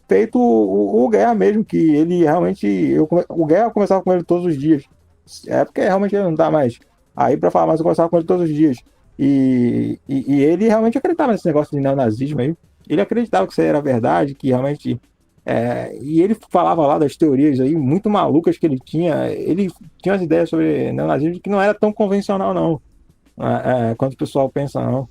Feito o Guerra mesmo, que ele realmente, o Guerra eu conversava com ele todos os dias, porque realmente ele não tá mais aí pra falar, mas eu conversava com ele todos os dias. E ele realmente acreditava nesse negócio de neonazismo aí. Ele acreditava que isso aí era verdade, que realmente. E ele falava lá das teorias aí muito malucas que ele tinha. Ele tinha umas ideias sobre neonazismo que não era tão convencional, não, quanto o pessoal pensa, não.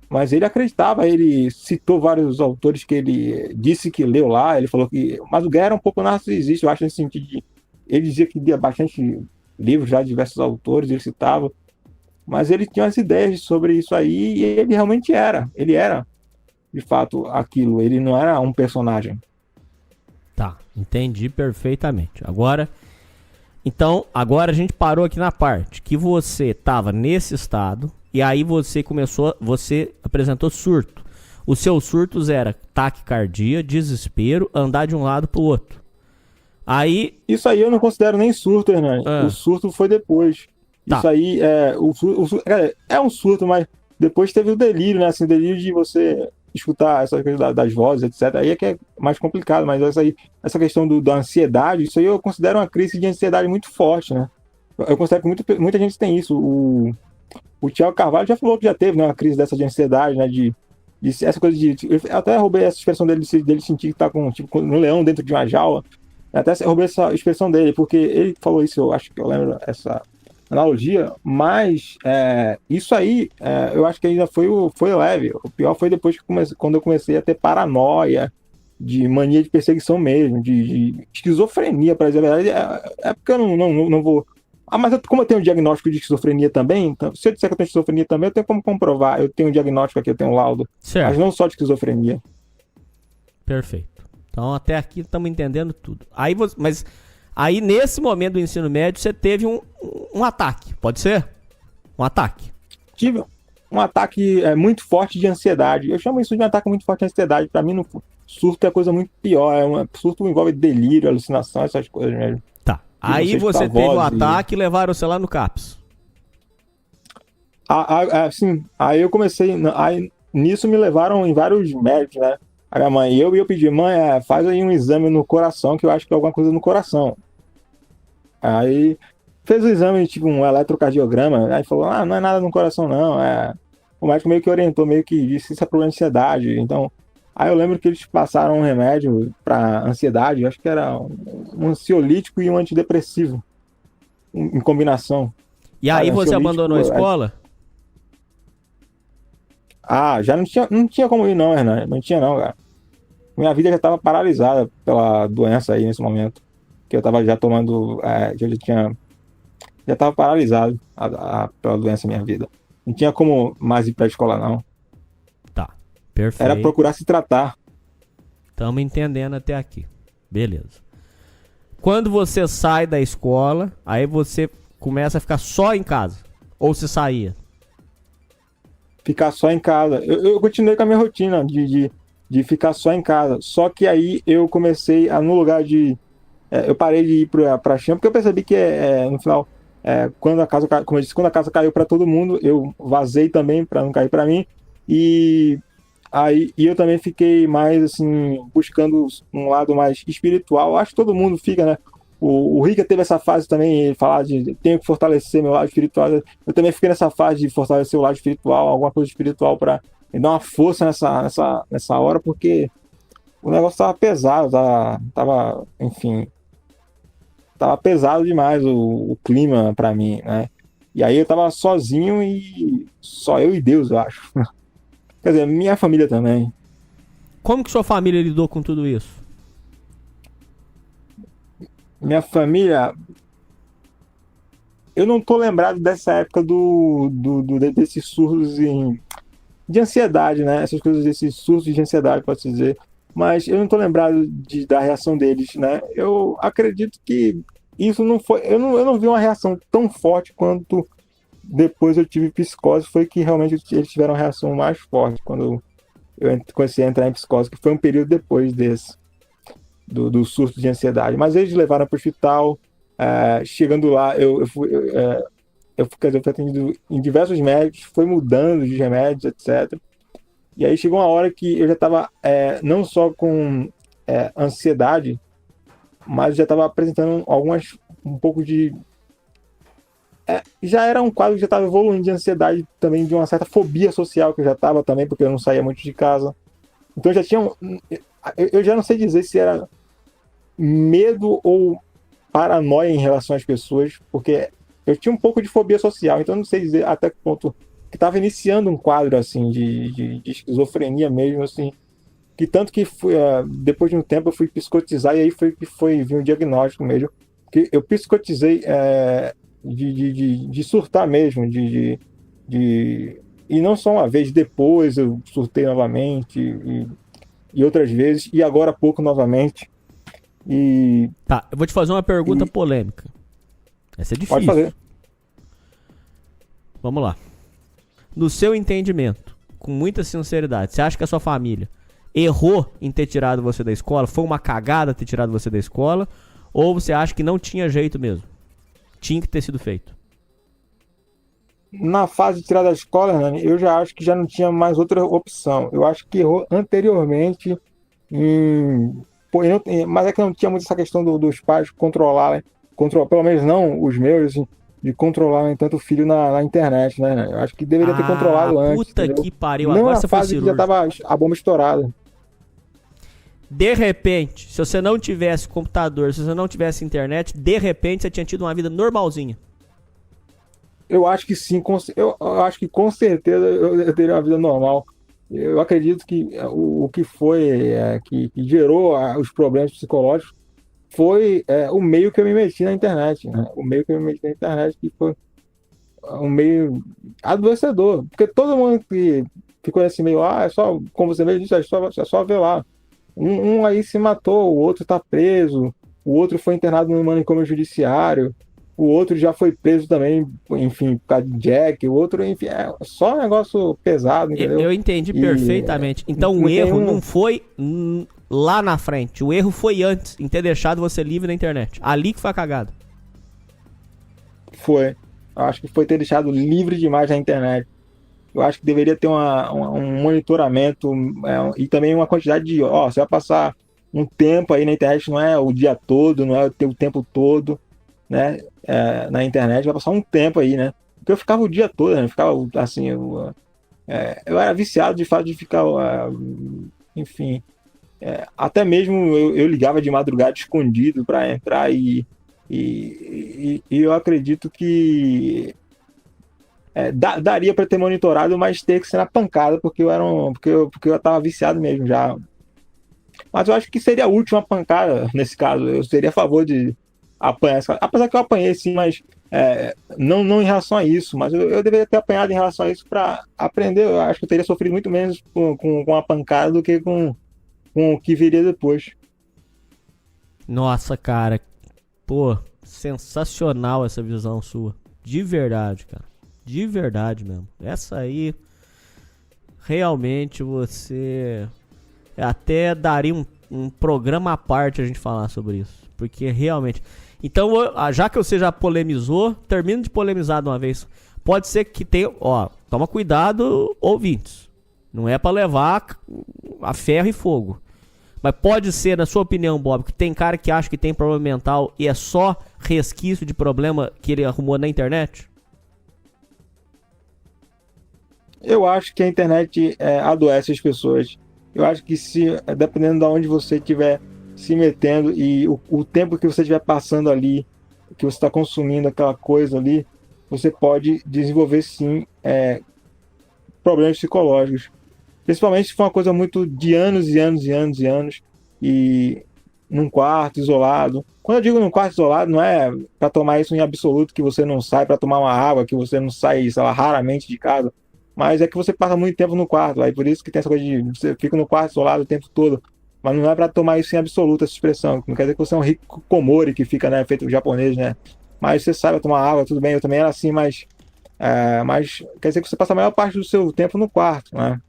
Mas ele acreditava, ele citou vários autores que ele disse que leu lá. Ele falou que. Mas o Guerra era um pouco narcisista, eu acho, nesse sentido de. Ele dizia que lia bastante livros já de diversos autores, ele citava. Mas ele tinha umas ideias sobre isso aí e ele realmente era. Ele era, de fato, aquilo. Ele não era um personagem. Tá, entendi perfeitamente. Então, agora a gente parou aqui na parte que você estava nesse estado e aí você apresentou surto. Os seus surtos eram taquicardia, desespero, andar de um lado pro outro. Isso aí eu não considero nem surto, Hernani. O surto foi depois. Tá. Isso aí é um surto, mas depois teve o delírio, né? Assim, o delírio de você escutar essa coisa das vozes, etc. Aí é que é mais complicado, mas essa questão da ansiedade, isso aí eu considero uma crise de ansiedade muito forte, né? Eu considero que muita gente tem isso. O Thiago Carvalho já falou que já teve, né, uma crise dessa de ansiedade, né? De essa coisa de. Eu até roubei essa expressão dele sentir que tá com um leão dentro de uma jaula. Até roubei essa expressão dele, porque ele falou isso, eu acho que eu lembro essa analogia, mas isso aí eu acho que ainda foi leve. O pior foi depois quando eu comecei a ter paranoia, de mania de perseguição mesmo, de esquizofrenia, para dizer a verdade. É porque eu não vou. Mas como eu tenho um diagnóstico de esquizofrenia também, então, se eu disser que eu tenho esquizofrenia também, eu tenho como comprovar. Eu tenho um diagnóstico aqui, eu tenho um laudo. Certo. Mas não só de esquizofrenia. Perfeito. Então até aqui estamos entendendo tudo. Mas aí nesse momento do ensino médio você teve um ataque, pode ser? Um ataque. Tive um ataque muito forte de ansiedade. Eu chamo isso de um ataque muito forte de ansiedade. Para mim, surto é coisa muito pior. Surto envolve delírio, alucinação, essas coisas mesmo. Tá. Aí você teve um ataque e levaram você lá no CAPS. Sim. Aí eu comecei. Aí, nisso me levaram em vários médicos, né? A minha mãe e eu pedi, mãe, faz aí um exame no coração, que eu acho que é alguma coisa no coração. Aí fez o exame, tipo um eletrocardiograma, aí falou, não é nada no coração não. O médico meio que orientou, meio que disse, isso é problema de ansiedade. Então, aí eu lembro que eles passaram um remédio para ansiedade, acho que era um ansiolítico e um antidepressivo, em combinação. E aí você abandonou a escola? Já não tinha como ir não, Hernani. Não tinha não, cara. Minha vida já estava paralisada pela doença aí nesse momento. Que eu estava já tomando... Já estava paralisado pela doença minha vida. Não tinha como mais ir pra escola, não. Tá, perfeito. Era procurar se tratar. Estamos entendendo até aqui. Beleza. Quando você sai da escola, aí você começa a ficar só em casa? Ou você saía? Ficar só em casa. Eu continuei com a minha rotina de ficar só em casa. Só que aí eu comecei no lugar de... eu parei de ir pra chama, porque eu percebi que no final, quando a casa, como eu disse, quando a casa caiu para todo mundo, eu vazei também para não cair para mim. E eu também fiquei mais assim, buscando um lado mais espiritual. Acho que todo mundo fica, né? O Rica teve essa fase também, falar de tenho que fortalecer meu lado espiritual. Eu também fiquei nessa fase de fortalecer o lado espiritual, alguma coisa espiritual para me dar uma força nessa hora, porque o negócio tava pesado, enfim, tava pesado demais o clima para mim, né? E aí eu tava sozinho e só eu e Deus, eu acho. Quer dizer, minha família também. Como que sua família lidou com tudo isso? Minha família... Eu não tô lembrado dessa época desses surtos de ansiedade, né? Essas coisas, desses surtos de ansiedade, pode-se dizer. Mas eu não tô lembrado da reação deles, né? Eu acredito que isso não foi... Eu não vi uma reação tão forte quanto depois eu tive psicose. Foi que realmente eles tiveram uma reação mais forte quando eu comecei a entrar em psicose, que foi um período depois do surto de ansiedade. Mas eles levaram para o hospital. Chegando lá, eu fui atendido em diversos médicos, foi mudando de remédios, etc. E aí chegou uma hora que eu já estava não só com ansiedade, mas já estava apresentando um pouco de já era um quadro que já estava evoluindo de ansiedade também, de uma certa fobia social que eu já estava também, porque eu não saía muito de casa. Então já tinha eu já não sei dizer se era medo ou paranoia em relação às pessoas, porque eu tinha um pouco de fobia social, então eu não sei dizer até que ponto que estava iniciando um quadro assim de esquizofrenia mesmo, assim, que tanto que depois de um tempo eu fui psicotizar e aí foi vir um diagnóstico mesmo, que eu psicotizei de surtar mesmo, e não só uma vez, depois eu surtei novamente e outras vezes, e agora há pouco novamente. E Tá, eu vou te fazer uma pergunta polêmica. Essa é difícil. pode fazer. Vamos lá. No seu entendimento, com muita sinceridade, você acha que a sua família errou em ter tirado você da escola? Foi uma cagada ter tirado você da escola? Ou você acha que não tinha jeito mesmo? Tinha que ter sido feito? Na fase de tirar da escola, Hernani, eu já acho que já não tinha mais outra opção. Eu acho que errou anteriormente, mas é que não tinha muito essa questão dos pais controlarem, pelo menos não os meus, assim, de controlarem tanto o filho na internet, né? Eu acho que deveria ter controlado antes. Puta entendeu? que pariu, Não agora na você foi fase que já cirúrgico. tava a bomba estourada. De repente, se você não tivesse computador, se você não tivesse internet, de repente você tinha tido uma vida normalzinha. Eu acho que sim, eu acho que com certeza eu teria uma vida normal. Eu acredito que o que foi que gerou os problemas psicológicos foi o meio que eu me meti na internet, né? O meio que eu me meti na internet que foi um meio adoecedor, porque todo mundo que ficou nesse meio, é só, como você mesmo disse, é só ver lá. Um aí se matou, o outro tá preso, o outro foi internado no manicômio judiciário, o outro já foi preso também, enfim, por causa de Jack, o outro, enfim, é só um negócio pesado, entendeu? Eu entendi perfeitamente. Então o erro não foi lá na frente, o erro foi antes, em ter deixado você livre na internet. Ali que foi a cagada. Foi. Eu acho que foi ter deixado livre demais na internet. Eu acho que deveria ter um monitoramento e também uma quantidade de... você vai passar um tempo aí na internet, não é o dia todo, não é o teu tempo todo, né? Na internet, vai passar um tempo aí, né? Porque eu ficava o dia todo, né? Eu ficava assim... Eu era viciado de fato de ficar... enfim... até mesmo eu ligava de madrugada escondido para entrar e eu acredito que daria para ter monitorado, mas ter que ser na pancada, porque eu estava viciado mesmo já. Mas eu acho que seria útil uma pancada nesse caso. Eu seria a favor de apanhar, apesar que eu apanhei sim, mas não em relação a isso, mas eu deveria ter apanhado em relação a isso para aprender. Eu acho que eu teria sofrido muito menos com a pancada do que com o que viria depois. Nossa, cara. Pô, sensacional essa visão sua. De verdade, cara. De verdade mesmo. Essa aí, realmente você... até daria um programa à parte a gente falar sobre isso. Porque realmente... Então, já que você já polemizou, termino de polemizar de uma vez. Pode ser que tenha... toma cuidado, ouvintes. Não é pra levar a ferro e fogo. Mas pode ser, na sua opinião, Bob, que tem cara que acha que tem problema mental e é só resquício de problema que ele arrumou na internet? Eu acho que a internet adoece as pessoas. Eu acho que dependendo de onde você estiver se metendo e o tempo que você estiver passando ali, que você está consumindo aquela coisa ali, você pode desenvolver sim problemas psicológicos. Principalmente se for uma coisa muito de anos e anos e anos e anos e num quarto isolado. Quando eu digo num quarto isolado, não é para tomar isso em absoluto, que você não sai para tomar uma água, que você não sai, sei lá, raramente de casa, mas é que você passa muito tempo no quarto. Aí por isso que tem essa coisa de você fica no quarto isolado o tempo todo. Mas não é para tomar isso em absoluto, essa expressão. Não quer dizer que você é um rico komori que fica, né, feito japonês, né? Mas você sai para tomar água, tudo bem. Eu também era assim, mas quer dizer que você passa a maior parte do seu tempo no quarto, né?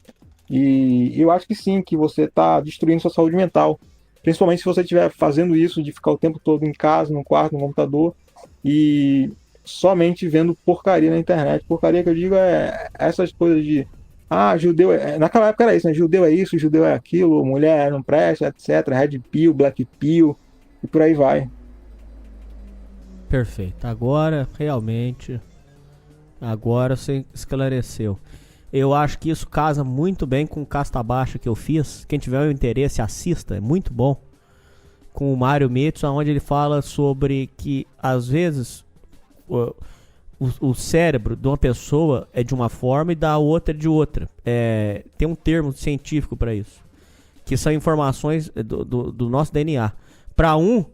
E eu acho que sim, que você está destruindo sua saúde mental. Principalmente se você estiver fazendo isso, de ficar o tempo todo em casa, no quarto, no computador, e somente vendo porcaria na internet. Porcaria que eu digo essas coisas de... judeu... naquela época era isso, né? Judeu é isso, judeu é aquilo, mulher não presta, etc. Red pill, black pill, e por aí vai. Perfeito. Agora, realmente, agora você esclareceu. Eu acho que isso casa muito bem com o Casta Baixa que eu fiz. Quem tiver o interesse, assista, é muito bom. Com o Mário Metz, onde ele fala sobre que, às vezes, o cérebro de uma pessoa é de uma forma e da outra de outra. Tem um termo científico para isso. Que são informações do nosso DNA. Para um,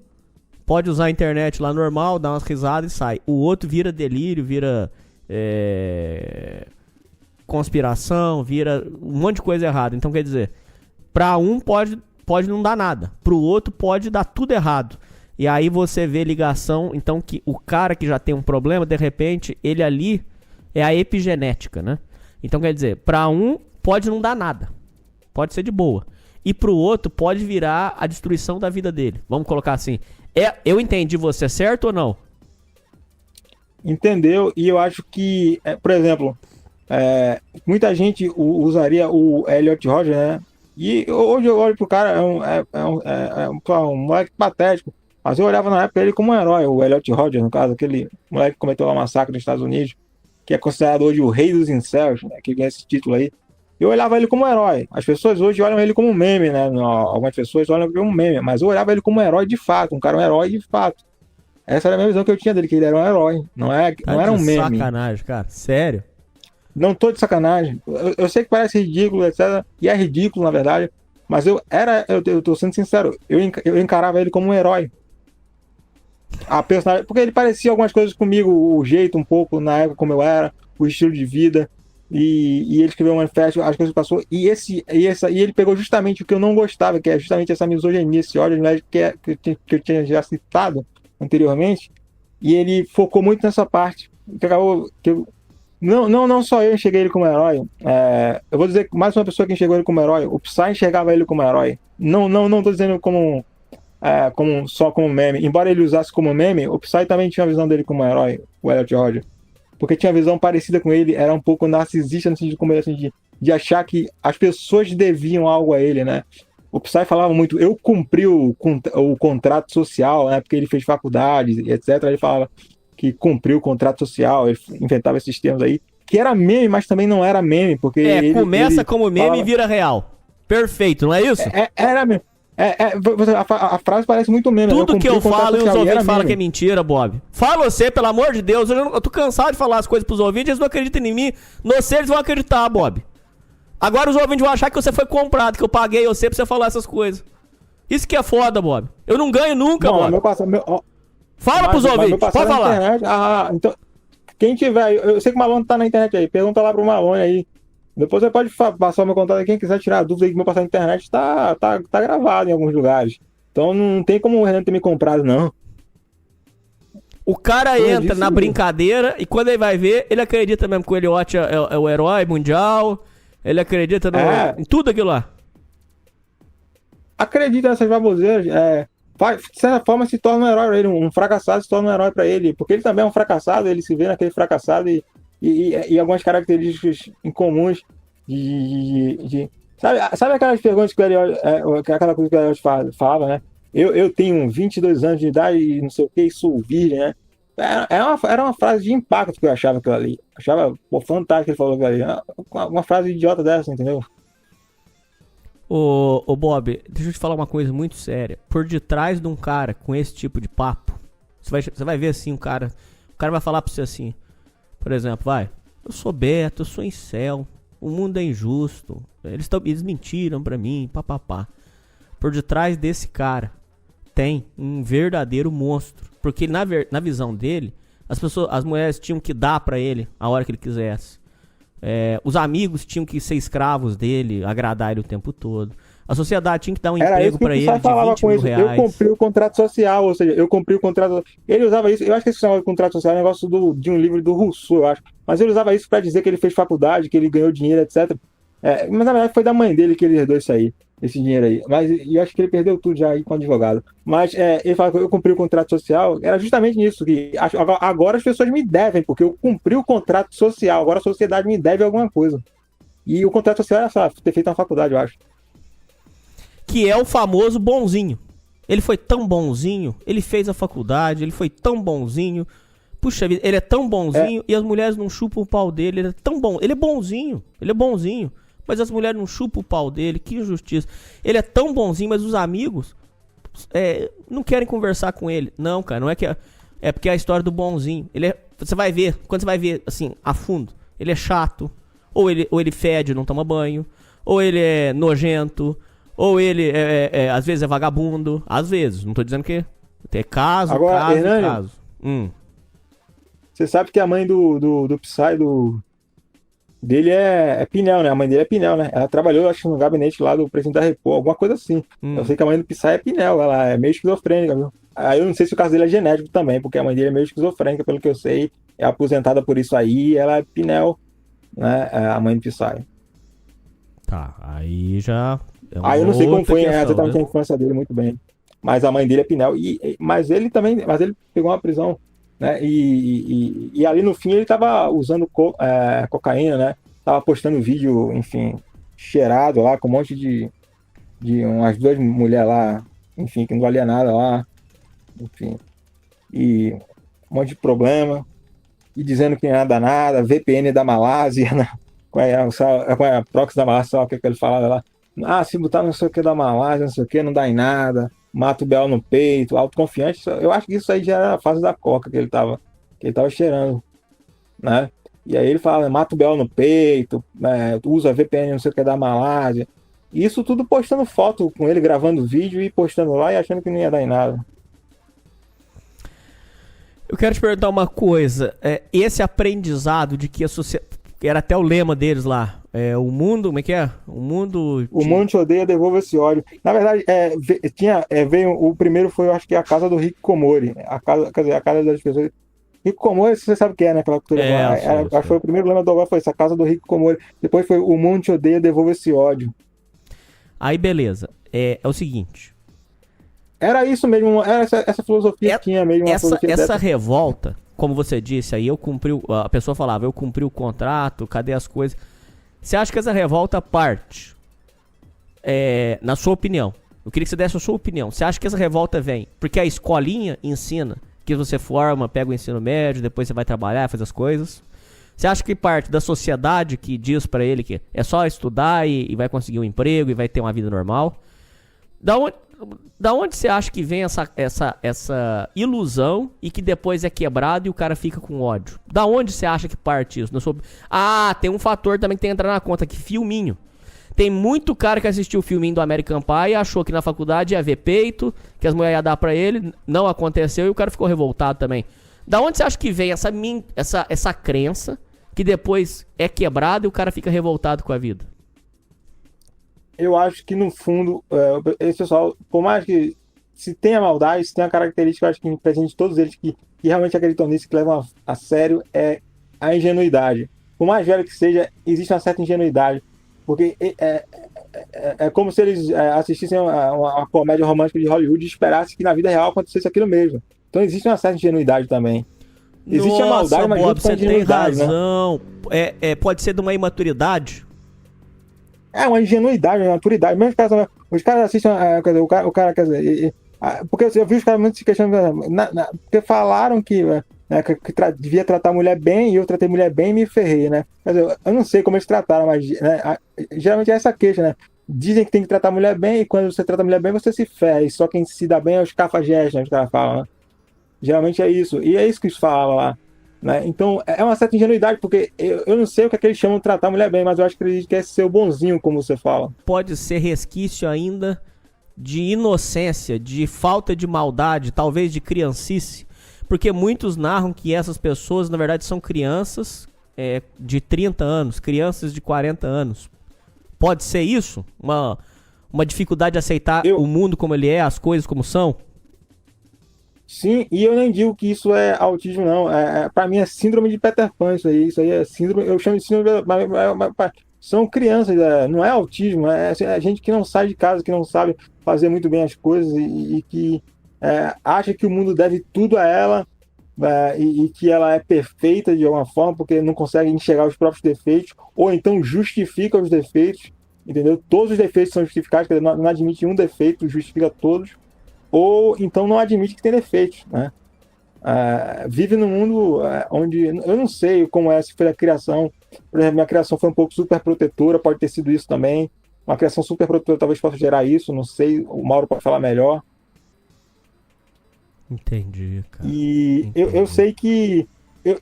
pode usar a internet lá normal, dar umas risadas e sai. O outro vira delírio, vira conspiração, vira um monte de coisa errada. Então, quer dizer, para um pode não dar nada. Pro outro pode dar tudo errado. E aí você vê ligação, então, que o cara que já tem um problema, de repente, ele ali é a epigenética, né? Então, quer dizer, para um pode não dar nada. Pode ser de boa. E pro outro pode virar a destruição da vida dele. Vamos colocar assim. Eu entendi você, certo ou não? Entendeu? E eu acho que, por exemplo, muita gente usaria o Elliot Rodger, né? E hoje eu olho pro cara, é um moleque patético. Mas eu olhava na época ele como um herói, o Elliot Rodger, no caso, aquele moleque que cometeu uma massacre nos Estados Unidos, que é considerado hoje o rei dos incels, né? Que ganha esse título aí. Eu olhava ele como um herói. As pessoas hoje olham ele como um meme, né? Algumas pessoas olham ele como um meme, mas eu olhava ele como um herói de fato, um cara um herói de fato. Essa era a minha visão que eu tinha dele, que ele era um herói, não era um meme. Sacanagem, cara, sério? Não tô de sacanagem. Eu sei que parece ridículo, etc. E é ridículo, na verdade. Mas eu tô sendo sincero, eu encarava ele como um herói. A personagem, porque ele parecia algumas coisas comigo, o jeito um pouco, na época como eu era, o estilo de vida. E ele escreveu um manifesto, as coisas passou. E ele pegou justamente o que eu não gostava, que é justamente essa misoginia, esse ódio que eu tinha já citado anteriormente. E ele focou muito nessa parte. Não só eu enxerguei ele como herói. Eu vou dizer que mais uma pessoa que enxergou ele como herói. O Psy enxergava ele como herói. Não tô dizendo só como meme. Embora ele usasse como meme, o Psy também tinha a visão dele como herói, o Elliot Rodger. Porque tinha uma visão parecida com ele, era um pouco narcisista no sentido de achar que as pessoas deviam algo a ele, né? O Psy falava muito, eu cumpri o contrato social, né? Porque ele fez faculdade, etc. Ele falava que cumpriu o contrato social, ele inventava esses termos aí, que era meme, mas também não era meme, porque começa como meme falava... e vira real. Perfeito, não é isso? Era meme. A frase parece muito meme. Tudo que eu falo e os ouvintes falam que é mentira, Bob. Fala você, pelo amor de Deus. Eu tô cansado de falar as coisas pros ouvintes. Eles não acreditam em mim. Você, eles vão acreditar, Bob. Agora os ouvintes vão achar que você foi comprado, que eu paguei você pra você falar essas coisas. Isso que é foda, Bob. Eu não ganho nunca, Bob. Fala pros ouvintes, pode falar. Então, quem tiver... Eu sei que o Malone tá na internet aí. Pergunta lá pro Malone aí. Depois você pode passar o meu contato aí. Quem quiser tirar a dúvida aí que meu passar na internet tá gravado em alguns lugares. Então não tem como o Renan ter me comprado, não. O cara entra na brincadeira e quando ele vai ver, ele acredita mesmo que o Elliot é o herói mundial. Ele acredita em tudo aquilo lá. Acredita nessas baboseiras. De certa forma se torna um herói pra ele. Um fracassado se torna um herói pra ele. Porque ele também é um fracassado. Ele se vê naquele fracassado e algumas características incomuns sabe aquelas perguntas que o Elliot, aquela coisa que o Elliot falava, né? Eu tenho 22 anos de idade e não sei o que, sou virgem, né? Era uma frase de impacto que eu achava aquilo ali. Achava fantástico que ele falou aquilo ali. Uma frase idiota dessa, entendeu? Ô Bob, deixa eu te falar uma coisa muito séria. Por detrás de um cara com esse tipo de papo, você vai ver assim, o cara vai falar pra você assim, por exemplo, eu sou beta, eu sou incel, o mundo é injusto, eles mentiram pra mim, papapá. Por detrás desse cara tem um verdadeiro monstro, porque na visão dele, as mulheres tinham que dar pra ele a hora que ele quisesse. Os amigos tinham que ser escravos dele, agradar ele o tempo todo. A sociedade tinha que dar um emprego pra ele de 20 mil reais. Eu cumpri o contrato social, ou seja, eu cumpri o contrato... Ele usava isso, eu acho que esse chamado de contrato social é um negócio de um livro do Rousseau, eu acho. Mas ele usava isso pra dizer que ele fez faculdade, que ele ganhou dinheiro, etc. Mas na verdade foi da mãe dele que ele herdou isso aí, esse dinheiro aí. Mas eu acho que ele perdeu tudo já aí com o advogado. Mas ele fala que eu cumpri o contrato social, era justamente nisso, que agora as pessoas me devem, porque eu cumpri o contrato social, agora a sociedade me deve alguma coisa. E o contrato social era ter feito uma faculdade, eu acho. Que é o famoso bonzinho. Ele foi tão bonzinho, ele fez a faculdade, ele foi tão bonzinho. Puxa vida, ele é tão bonzinho e as mulheres não chupam o pau dele. Ele é tão bom, ele é bonzinho, mas as mulheres não chupam o pau dele, que injustiça. Ele é tão bonzinho, mas os amigos não querem conversar com ele. Não, cara, não é que é porque é a história do bonzinho. Você vai ver, quando você vai ver assim, a fundo, ele é chato, ou ele fede, não toma banho, ou ele é nojento, ou ele às vezes é vagabundo, às vezes, não tô dizendo que tem caso, Agora, Hernani, caso. Você sabe que a mãe do Psy, dele é Pinel, né? A mãe dele é Pinel, né? Ela trabalhou, acho que no gabinete lá do presidente da República, alguma coisa assim. Eu sei que a mãe do Psy é Pinel, ela é meio esquizofrênica, viu? Aí eu não sei se o caso dele é genético também, porque a mãe dele é meio esquizofrênica, pelo que eu sei, é aposentada por isso aí, ela é Pinel, né? A mãe do Psy. Tá, aí já... Aí eu não sei como foi exatamente né? a infância dele, muito bem. Mas a mãe dele é Pinel. Mas ele pegou uma prisão, né? E ali no fim ele tava usando cocaína, né? Tava postando vídeo, enfim, cheirado lá, com um monte de umas 2 mulheres lá, enfim, que não valia nada lá, enfim. E um monte de problema. E dizendo que não ia dar nada, VPN da Malásia, né? Qual é a proxy da Malásia, sabe o que ele falava lá? Ah, se botar não sei o que da Malásia, não sei o que, não dá em nada, mata o Bel no peito, autoconfiante. Eu acho que isso aí já era a fase da coca que ele tava cheirando, né? E aí ele fala, mata o Bel no peito, usa VPN não sei o que da Malásia. E isso tudo postando foto com ele, gravando vídeo e postando lá e achando que não ia dar em nada. Eu quero te perguntar uma coisa. Esse aprendizado de que a sociedade... Era até o lema deles lá. O mundo... Como é que é? O mundo te odeia, devolva esse ódio. Na verdade, veio... O primeiro foi, eu acho que a casa do Hikikomori. A casa das pessoas... Hikikomori, você sabe o que é, né? Aquela cultura. Acho que foi o primeiro lema do Ogó, foi essa casa do Hikikomori. Depois foi o mundo te odeia, devolva esse ódio. Aí, beleza. É o seguinte... Era isso mesmo, era essa filosofia que tinha mesmo. Essa revolta, como você disse, aí a pessoa falava, eu cumpri o contrato, cadê as coisas? Você acha que essa revolta parte, na sua opinião, eu queria que você desse a sua opinião, você acha que essa revolta vem porque a escolinha ensina que você forma, pega o ensino médio, depois você vai trabalhar, faz as coisas? Você acha que parte da sociedade que diz pra ele que é só estudar e vai conseguir um emprego e vai ter uma vida normal? Da onde você acha que vem essa ilusão e que depois é quebrado e o cara fica com ódio? Da onde você acha que parte isso? Tem um fator também que tem que entrar na conta, que filminho. Tem muito cara que assistiu o filminho do American Pie e achou que na faculdade ia ver peito, que as mulheres iam dar pra ele, não aconteceu e o cara ficou revoltado também. Da onde você acha que vem essa crença que depois é quebrado e o cara fica revoltado com a vida? Eu acho que no fundo, esse pessoal, por mais que se tem a maldade, se tem a característica, eu acho que presente de todos eles que realmente acreditam nisso, que levam a sério, é a ingenuidade. Por mais velho que seja, existe uma certa ingenuidade. Porque é como se eles assistissem uma comédia romântica de Hollywood e esperassem que na vida real acontecesse aquilo mesmo. Então existe uma certa ingenuidade também. Existe a maldade, mas junto com a ingenuidade, tem razão. Né? Pode ser de uma imaturidade. É uma ingenuidade, uma maturidade. Mesmo os caras assistem, o cara, quer dizer... Porque eu vi os caras muito se questionando, porque falaram que devia tratar a mulher bem, e eu tratei a mulher bem e me ferrei, né? Quer dizer, eu não sei como eles trataram, mas geralmente é essa queixa, né? Dizem que tem que tratar a mulher bem, e quando você trata a mulher bem, você se ferra, e só quem se dá bem é os cafajestes, né? Os caras falam, né? Geralmente é isso, e é isso que eles falam lá. Né? Então é uma certa ingenuidade, porque eu não sei o que é que eles chamam de tratar a mulher bem, mas eu acho que eles querem ser o bonzinho, como você fala. Pode ser resquício ainda de inocência, de falta de maldade, talvez de criancice, porque muitos narram que essas pessoas na verdade são crianças de 30 anos, crianças de 40 anos. Pode ser isso? Uma dificuldade de aceitar o mundo como ele é, as coisas como são? Sim, e eu nem digo que isso é autismo, não. Pra mim é síndrome de Peter Pan, isso aí é síndrome, eu chamo de síndrome, são crianças, não é autismo, é gente que não sai de casa, que não sabe fazer muito bem as coisas e que acha que o mundo deve tudo a ela, e que ela é perfeita de alguma forma, porque não consegue enxergar os próprios defeitos, ou então justifica os defeitos, entendeu? Todos os defeitos são justificados, quer dizer, não admite um defeito, justifica todos. ou então não admite que tem defeitos, né? Vive num mundo onde eu não sei como é, se foi a criação. Por exemplo, minha criação foi um pouco super protetora, pode ter sido isso também. Uma criação super protetora talvez possa gerar isso, não sei, o Mauro pode falar melhor. Entendi, cara. E Entendi. eu sei que,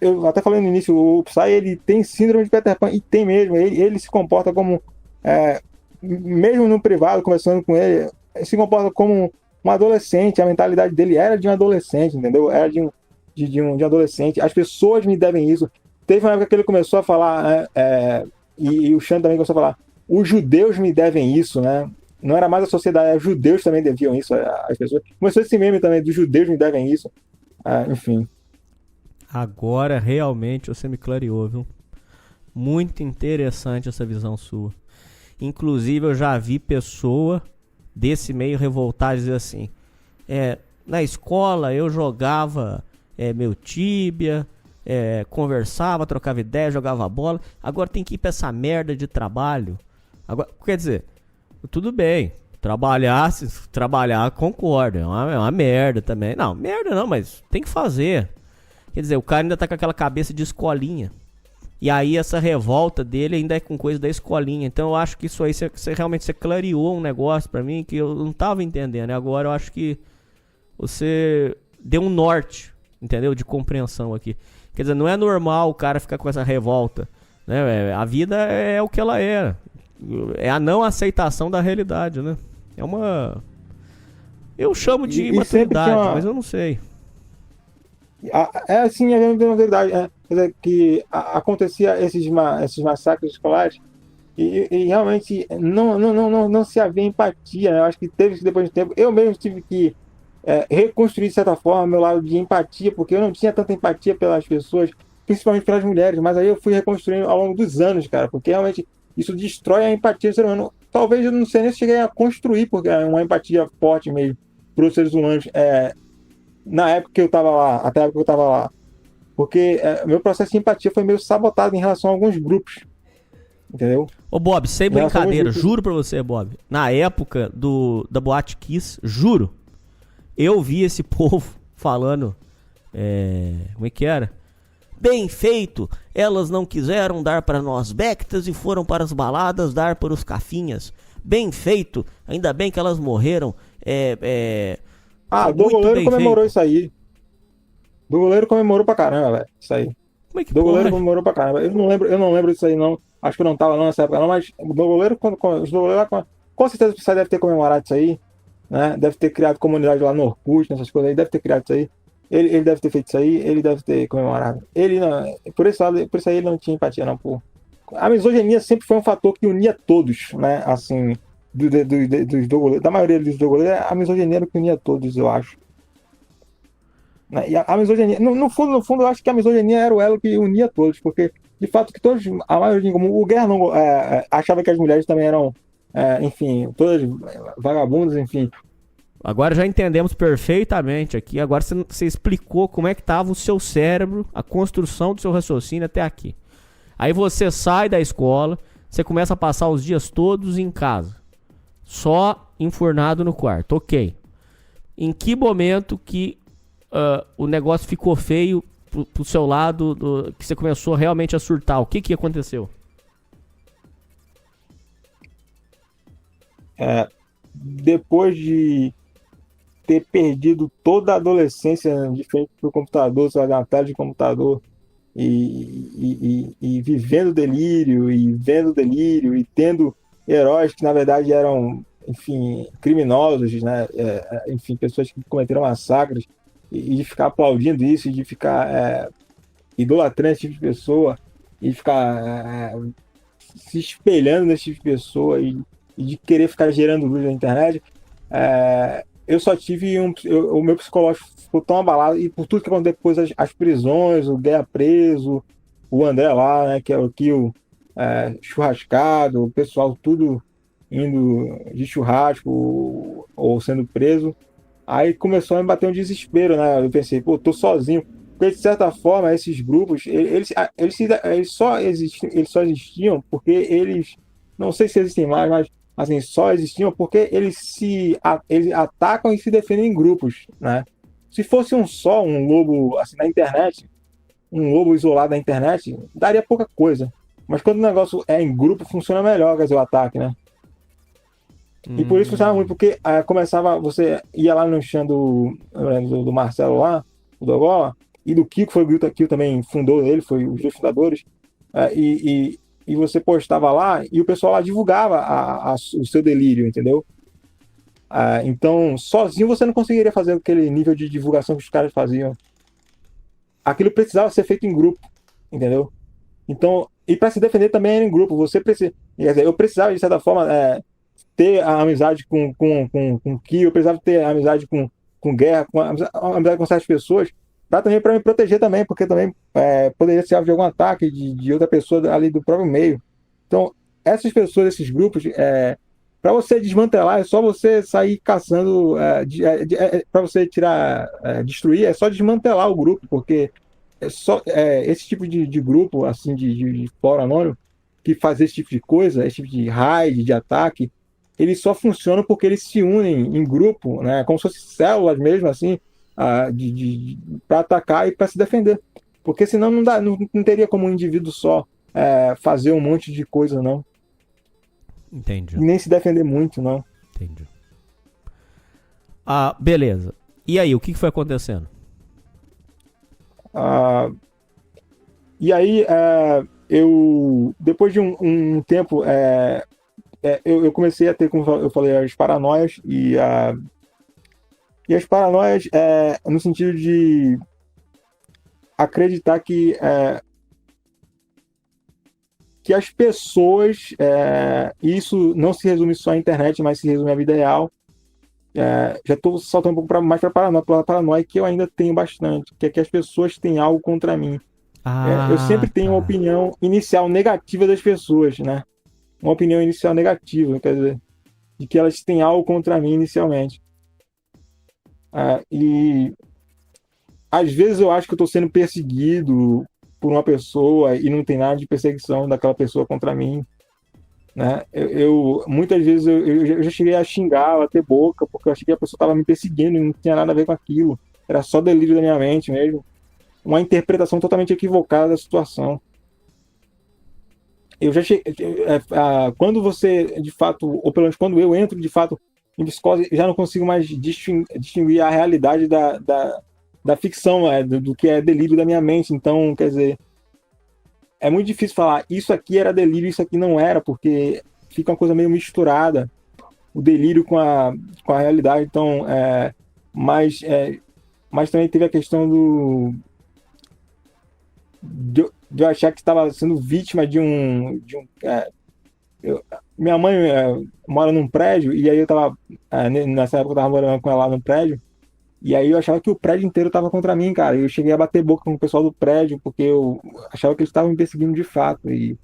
eu até falei no início, o Psy, ele tem síndrome de Peter Pan, e tem mesmo, ele se comporta como, mesmo no privado, conversando com ele se comporta como um adolescente, a mentalidade dele era de um adolescente, entendeu? Era de um adolescente, as pessoas me devem isso. Teve uma época que ele começou a falar, e o Xan também começou a falar, os judeus me devem isso, né? Não era mais a sociedade, os judeus também deviam isso às pessoas. Começou esse meme também, dos judeus me devem isso. Enfim. Agora realmente você me clareou, viu? Muito interessante essa visão sua. Inclusive eu já vi pessoa desse meio revoltada dizer assim: na escola eu jogava meu Tibia, conversava, trocava ideia, jogava bola. Agora tem que ir pra essa merda de trabalho. Agora, quer dizer, tudo bem, trabalhar, concordo, é uma merda também. Não, merda não, mas tem que fazer. Quer dizer, o cara ainda tá com aquela cabeça de escolinha. E aí essa revolta dele ainda é com coisa da escolinha. Então eu acho que isso aí, você clareou um negócio pra mim que eu não tava entendendo. E agora eu acho que você deu um norte, entendeu? De compreensão aqui. Quer dizer, não é normal o cara ficar com essa revolta, né? A vida é o que ela é. É a não aceitação da realidade, né? É uma... Eu chamo de imaturidade, mas eu não sei. Sim, é uma verdade. Quer dizer, que acontecia esses massacres escolares e realmente não se havia empatia, né? Eu acho que teve que, depois de tempo, eu mesmo tive que reconstruir, de certa forma, meu lado de empatia, porque eu não tinha tanta empatia pelas pessoas, principalmente pelas mulheres, mas aí eu fui reconstruindo ao longo dos anos, cara, porque realmente isso destrói a empatia do ser humano. Talvez, eu não sei nem se cheguei a construir, porque é uma empatia forte mesmo para os seres humanos, na época que eu estava lá, até a época que eu estava lá. Porque meu processo de empatia foi meio sabotado em relação a alguns grupos. Entendeu? Ô Bob, sem brincadeira, juro pra você, Bob. Na época da Boate Kiss, juro, eu vi esse povo falando, como é que era? Bem feito, elas não quiseram dar para nós bectas e foram para as baladas dar para os cafinhas. Bem feito, ainda bem que elas morreram. O Dogoleiro comemorou isso aí. Do goleiro comemorou pra caramba, velho. Isso aí. Como é que do goleiro comemorou pra caramba. Eu não lembro disso aí, não. Acho que eu não tava não nessa época, não, mas o do goleiro, os do goleiro lá, com certeza o pessoal deve ter comemorado isso aí, né? Deve ter criado comunidade lá no Orkut, nessas coisas aí, deve ter criado isso aí. Ele deve ter feito isso aí, ele deve ter comemorado. Ele não, por isso aí ele não tinha empatia, não, pô. A misoginia sempre foi um fator que unia todos, né? Assim, da maioria dos do goleiro, a misoginia era o que unia todos, eu acho. E a misoginia, no fundo, eu acho que a misoginia era o elo que unia todos, porque de fato que todos, a maioria, como o Guerra não achava que as mulheres também eram, enfim, todas vagabundas, enfim. Agora já entendemos perfeitamente aqui. Agora você explicou como é que estava o seu cérebro, a construção do seu raciocínio até aqui. Aí você sai da escola, você começa a passar os dias todos em casa, só enfurnado no quarto, ok. Em que momento que o negócio ficou feio pro seu lado, que você começou realmente a surtar? O que aconteceu? Depois de ter perdido toda a adolescência de frente pro computador, na tela de computador, e vivendo delírio, e vendo delírio, e tendo heróis que na verdade eram, enfim, criminosos, né? Enfim, pessoas que cometeram massacres, e de ficar aplaudindo isso, e de ficar idolatrando esse tipo de pessoa, e de ficar se espelhando nesse tipo de pessoa, e de querer ficar gerando luz na internet, eu só tive o meu psicológico ficou tão abalado, e por tudo que aconteceu depois, as prisões, o Guerra preso, o André lá, né, que é o Kill churrascado, o pessoal tudo indo de churrasco ou sendo preso. Aí começou a me bater um desespero, né? Eu pensei, pô, tô sozinho. Porque, de certa forma, esses grupos, eles só existiam porque eles, não sei se existem mais, mas assim, só existiam porque eles atacam e se defendem em grupos, né? Se fosse um lobo assim na internet, um lobo isolado na internet, daria pouca coisa. Mas quando o negócio é em grupo, funciona melhor, quer dizer, o ataque, né? E por isso funcionava muito, porque começava, você ia lá no chão do Marcelo lá, o Dogola, e do Kiko, foi o Kiko também fundou ele, foi os dois fundadores, e você postava lá, e o pessoal lá divulgava o seu delírio, entendeu? Então, sozinho você não conseguiria fazer aquele nível de divulgação que os caras faziam. Aquilo precisava ser feito em grupo, entendeu? Então, e para se defender também era em grupo. Você precisa, quer dizer, eu precisava de certa forma ter a amizade com Ki, eu precisava ter a amizade com Guerra, a amizade com certas pessoas, para me proteger também, porque também poderia ser alvo de algum ataque de outra pessoa ali do próprio meio. Então, essas pessoas, esses grupos, para você desmantelar, é só você sair caçando, para você destruir, é só desmantelar o grupo, porque esse tipo de grupo, assim, de fórum anônimo, que faz esse tipo de coisa, esse tipo de raid, de ataque, eles só funcionam porque eles se unem em grupo, né, como se fossem células mesmo, assim, para atacar e para se defender. Porque senão não teria como um indivíduo só fazer um monte de coisa, não. Entendi. E nem se defender muito, não. Entendi. Beleza. E aí, o que foi acontecendo? E aí, eu depois de um tempo, eu comecei a ter, como eu falei, as paranoias e as paranoias no sentido de acreditar que as pessoas, isso não se resume só à internet, mas se resume à vida real. Já estou saltando um pouco mais para paranoia, que eu ainda tenho bastante, que é que as pessoas têm algo contra mim. Eu sempre tenho uma opinião inicial negativa das pessoas, né? Uma opinião inicial negativa, quer dizer, de que elas têm algo contra mim inicialmente. E às vezes eu acho que eu estou sendo perseguido por uma pessoa e não tem nada de perseguição daquela pessoa contra mim, né? Muitas vezes eu já cheguei a xingar, a bater boca, porque eu achei que a pessoa estava me perseguindo e não tinha nada a ver com aquilo. Era só delírio da minha mente mesmo. Uma interpretação totalmente equivocada da situação. Eu já cheguei, quando você, de fato, ou pelo menos quando eu entro, de fato, em psicose, já não consigo mais distinguir a realidade da ficção, do que é delírio da minha mente. Então, quer dizer, é muito difícil falar isso aqui era delírio, isso aqui não era, porque fica uma coisa meio misturada, o delírio com a realidade. Então, mas também teve a questão de eu achar que estava sendo vítima de um minha mãe mora num prédio, e aí eu estava, nessa época eu estava morando com ela lá no prédio, e aí eu achava que o prédio inteiro estava contra mim, cara. Eu cheguei a bater boca com o pessoal do prédio, porque eu achava que eles estavam me perseguindo de fato. E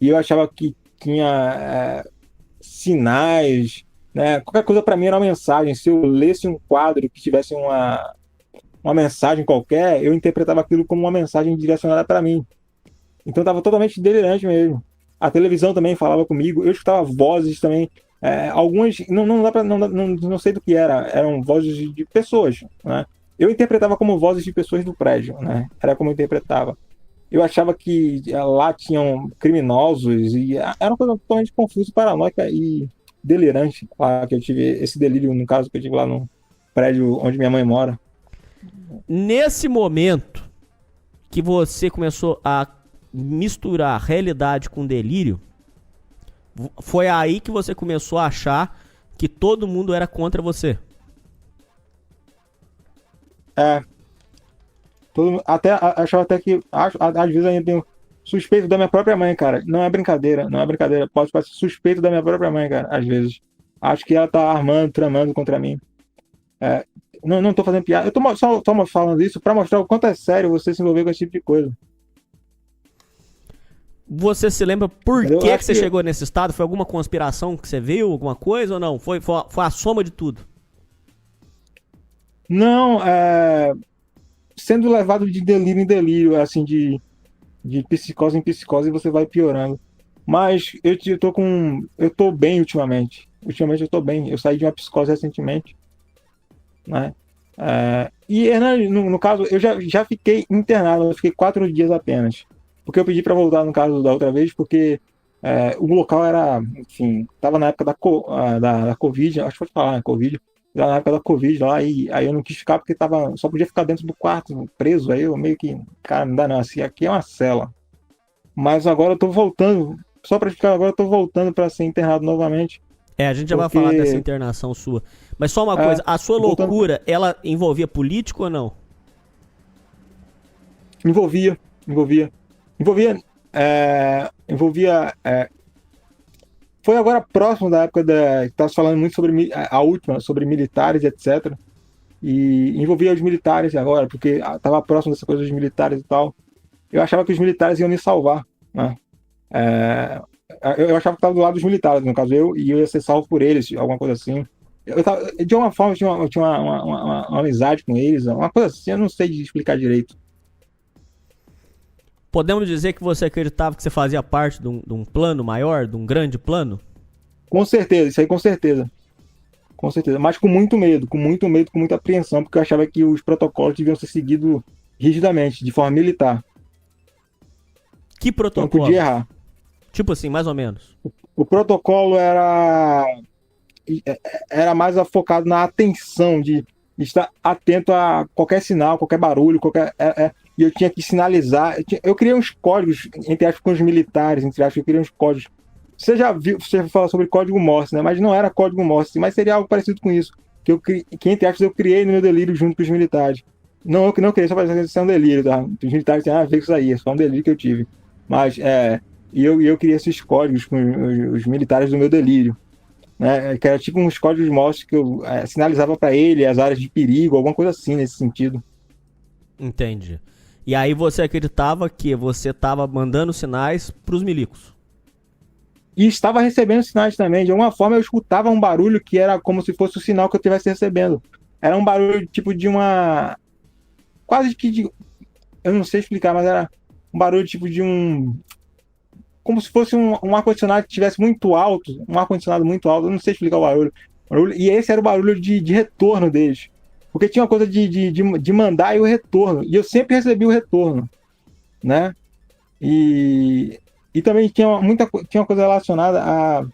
eu achava que tinha sinais, né? Qualquer coisa para mim era uma mensagem. Se eu lesse um quadro que tivesse uma mensagem qualquer, eu interpretava aquilo como uma mensagem direcionada para mim. Então estava totalmente delirante mesmo. A televisão também falava comigo, eu escutava vozes também. Algumas, não sei do que eram vozes de pessoas, né? Eu interpretava como vozes de pessoas do prédio, né? Era como eu interpretava. Eu achava que lá tinham criminosos, e era uma coisa totalmente confusa, paranoica e delirante. Lá que eu tive esse delírio, no caso que eu tive lá no prédio onde minha mãe mora. Nesse momento que você começou a misturar realidade com delírio, foi aí que você começou a achar que todo mundo era contra você? Achava até que, às vezes ainda tenho suspeito da minha própria mãe, cara. Não é brincadeira. Posso ser suspeito da minha própria mãe, cara, às vezes. Acho que ela tá tramando contra mim. Não tô fazendo piada. Eu tô só falando isso pra mostrar o quanto é sério você se envolver com esse tipo de coisa. Você se lembra por que você chegou nesse estado? Foi alguma conspiração que você viu? Alguma coisa ou não? Foi a soma de tudo? Não, sendo levado de delírio em delírio, assim, de psicose em psicose, você vai piorando. Mas eu tô bem ultimamente. Ultimamente eu tô bem. Eu saí de uma psicose recentemente, né? E no caso, eu já fiquei internado, eu fiquei 4 dias apenas. Porque eu pedi para voltar no caso da outra vez, porque o local era, enfim, tava na época da Covid, acho que pode falar, né, Covid. Tava na época da Covid lá, e aí eu não quis ficar porque só podia ficar dentro do quarto, preso. Aí eu meio que, cara, não dá não, assim, aqui é uma cela. Mas agora eu tô voltando, só pra explicar, agora eu tô voltando pra ser internado novamente. A gente já vai Porque- falar dessa internação sua. Mas só uma coisa, a sua voltando- loucura, ela envolvia político ou não? Envolvia. Foi agora próximo da época que tava falando muito sobre a última, sobre militares, etc. E envolvia os militares agora, porque tava próximo dessa coisa dos militares e tal. Eu achava que os militares iam me salvar, né? Eu achava que estava do lado dos militares, no caso eu ia ser salvo por eles, alguma coisa assim. De alguma forma eu tinha uma amizade com eles, uma coisa assim, eu não sei explicar direito. Podemos dizer que você acreditava que você fazia parte de um plano maior, de um grande plano? Com certeza, isso aí com certeza. Com certeza, mas com muito medo, com muita apreensão, porque eu achava que os protocolos deviam ser seguidos rigidamente, de forma militar. Que Não protocolo? podia errar. Tipo assim, mais ou menos. O protocolo era mais focado na atenção, de estar atento a qualquer sinal, qualquer barulho, e eu tinha que sinalizar. Eu criei uns códigos, entre aspas, com os militares, entre aspas, eu criei uns códigos. Você já falar sobre código Morse, né? Mas não era código Morse, mas seria algo parecido com isso. Que entre aspas, eu criei no meu delírio junto com os militares. Não, eu que não criei, só para dizer que isso é um delírio, tá? Os militares têm nada a ver com isso aí, é só um delírio que eu tive. Mas, eu criei esses códigos com os militares do meu delírio, né? Que era tipo uns códigos Morse que eu sinalizava para ele as áreas de perigo, alguma coisa assim nesse sentido. Entendi. E aí você acreditava que você estava mandando sinais pros milicos? E estava recebendo sinais também. De alguma forma eu escutava um barulho que era como se fosse o sinal que eu estivesse recebendo. Era um barulho tipo de uma... Quase que eu não sei explicar, mas era um barulho tipo de um... Como se fosse um ar-condicionado que estivesse muito alto. Um ar-condicionado muito alto. Eu não sei explicar o barulho. E esse era o barulho de retorno deles. Porque tinha uma coisa de mandar e o retorno. E eu sempre recebi o retorno, né? E também tinha uma coisa relacionada a...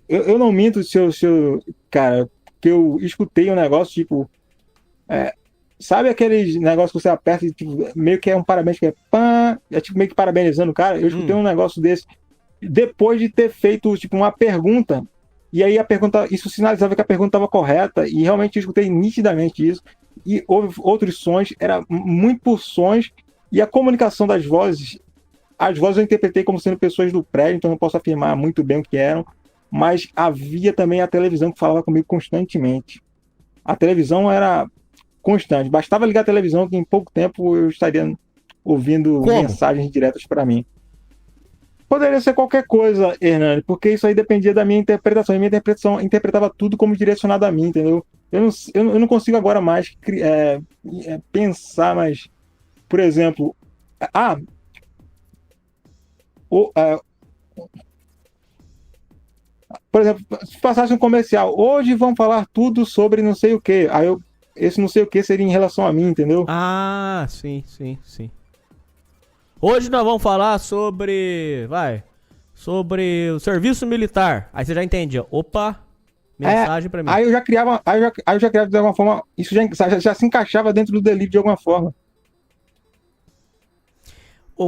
Eu não minto se eu... Cara, que eu escutei um negócio, tipo... sabe aqueles negócios que você aperta e tipo, meio que é um parabéns, que é pã, é tipo meio que parabenizando o cara? Eu escutei um negócio desse depois de ter feito tipo uma pergunta, e aí a pergunta, isso sinalizava que a pergunta estava correta, e realmente eu escutei nitidamente isso, e houve outros sons, era muito por sons, e a comunicação das vozes, as vozes eu interpretei como sendo pessoas do prédio, então não posso afirmar muito bem o que eram, mas havia também a televisão que falava comigo constantemente. A televisão era constante. Bastava ligar a televisão que em pouco tempo eu estaria ouvindo mensagens diretas para mim. Poderia ser qualquer coisa, Hernani, porque isso aí dependia da minha interpretação. E minha interpretação interpretava tudo como direcionado a mim, entendeu? Eu não consigo agora mais pensar, mas, por exemplo, por exemplo, se passasse um comercial, hoje vamos falar tudo sobre não sei o que. Esse não sei o que seria em relação a mim, entendeu? Ah, sim. Hoje nós vamos falar sobre o serviço militar. Aí você já entendia. Opa, mensagem pra mim. Aí eu já criava de alguma forma, isso já se encaixava dentro do delírio de alguma forma.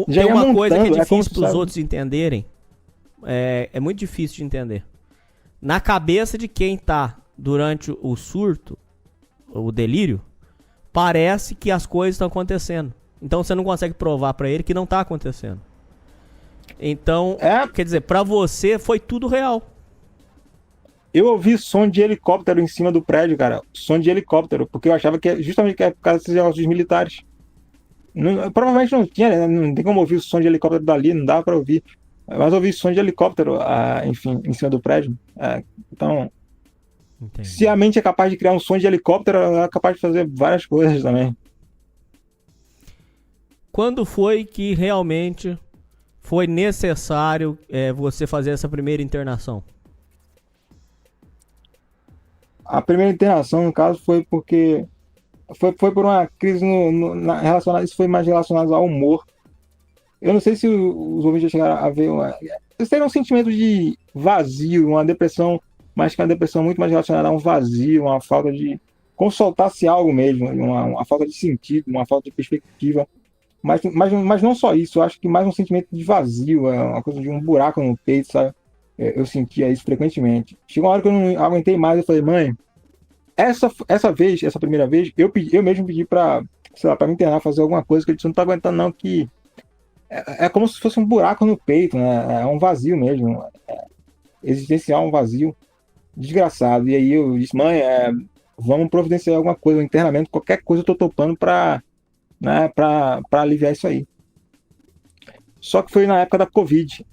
Já Tem ia uma coisa que é montando, difícil pros sabe? outros entenderem. É muito difícil de entender. Na cabeça de quem tá durante o surto, o delírio, parece que as coisas estão acontecendo. Então você não consegue provar pra ele que não tá acontecendo. Então, quer dizer, pra você foi tudo real. Eu ouvi som de helicóptero em cima do prédio, cara. Som de helicóptero, porque eu achava que justamente que é por causa desses negócios militares. Provavelmente não tinha, né? Não tem como ouvir o som de helicóptero dali, não dava pra ouvir. Mas eu ouvi som de helicóptero, enfim, em cima do prédio. Então, Entendi. se a mente é capaz de criar um som de helicóptero, ela é capaz de fazer várias coisas também. Quando foi que realmente foi necessário você fazer essa primeira internação? A primeira internação, no caso, foi porque foi por uma crise relacionada, isso foi mais relacionado ao humor. Eu não sei se os ouvintes já chegaram a ver. Eles têm um sentimento de vazio, uma depressão, mas que é uma depressão muito mais relacionada a um vazio, uma falta de. Como se soltasse algo mesmo, uma falta de sentido, uma falta de perspectiva. Mas não só isso, eu acho que mais um sentimento de vazio, uma coisa de um buraco no peito, sabe? Eu sentia isso frequentemente. Chegou uma hora que eu não aguentei mais, eu falei, mãe, essa primeira vez, eu mesmo pedi pra, sei lá, pra me internar, fazer alguma coisa, que eu disse, não tô aguentando não, que é como se fosse um buraco no peito, né? É um vazio mesmo, existencial, um vazio desgraçado. E aí eu disse, mãe, vamos providenciar alguma coisa, um internamento, qualquer coisa eu tô topando pra aliviar isso aí. Só que foi na época da Covid,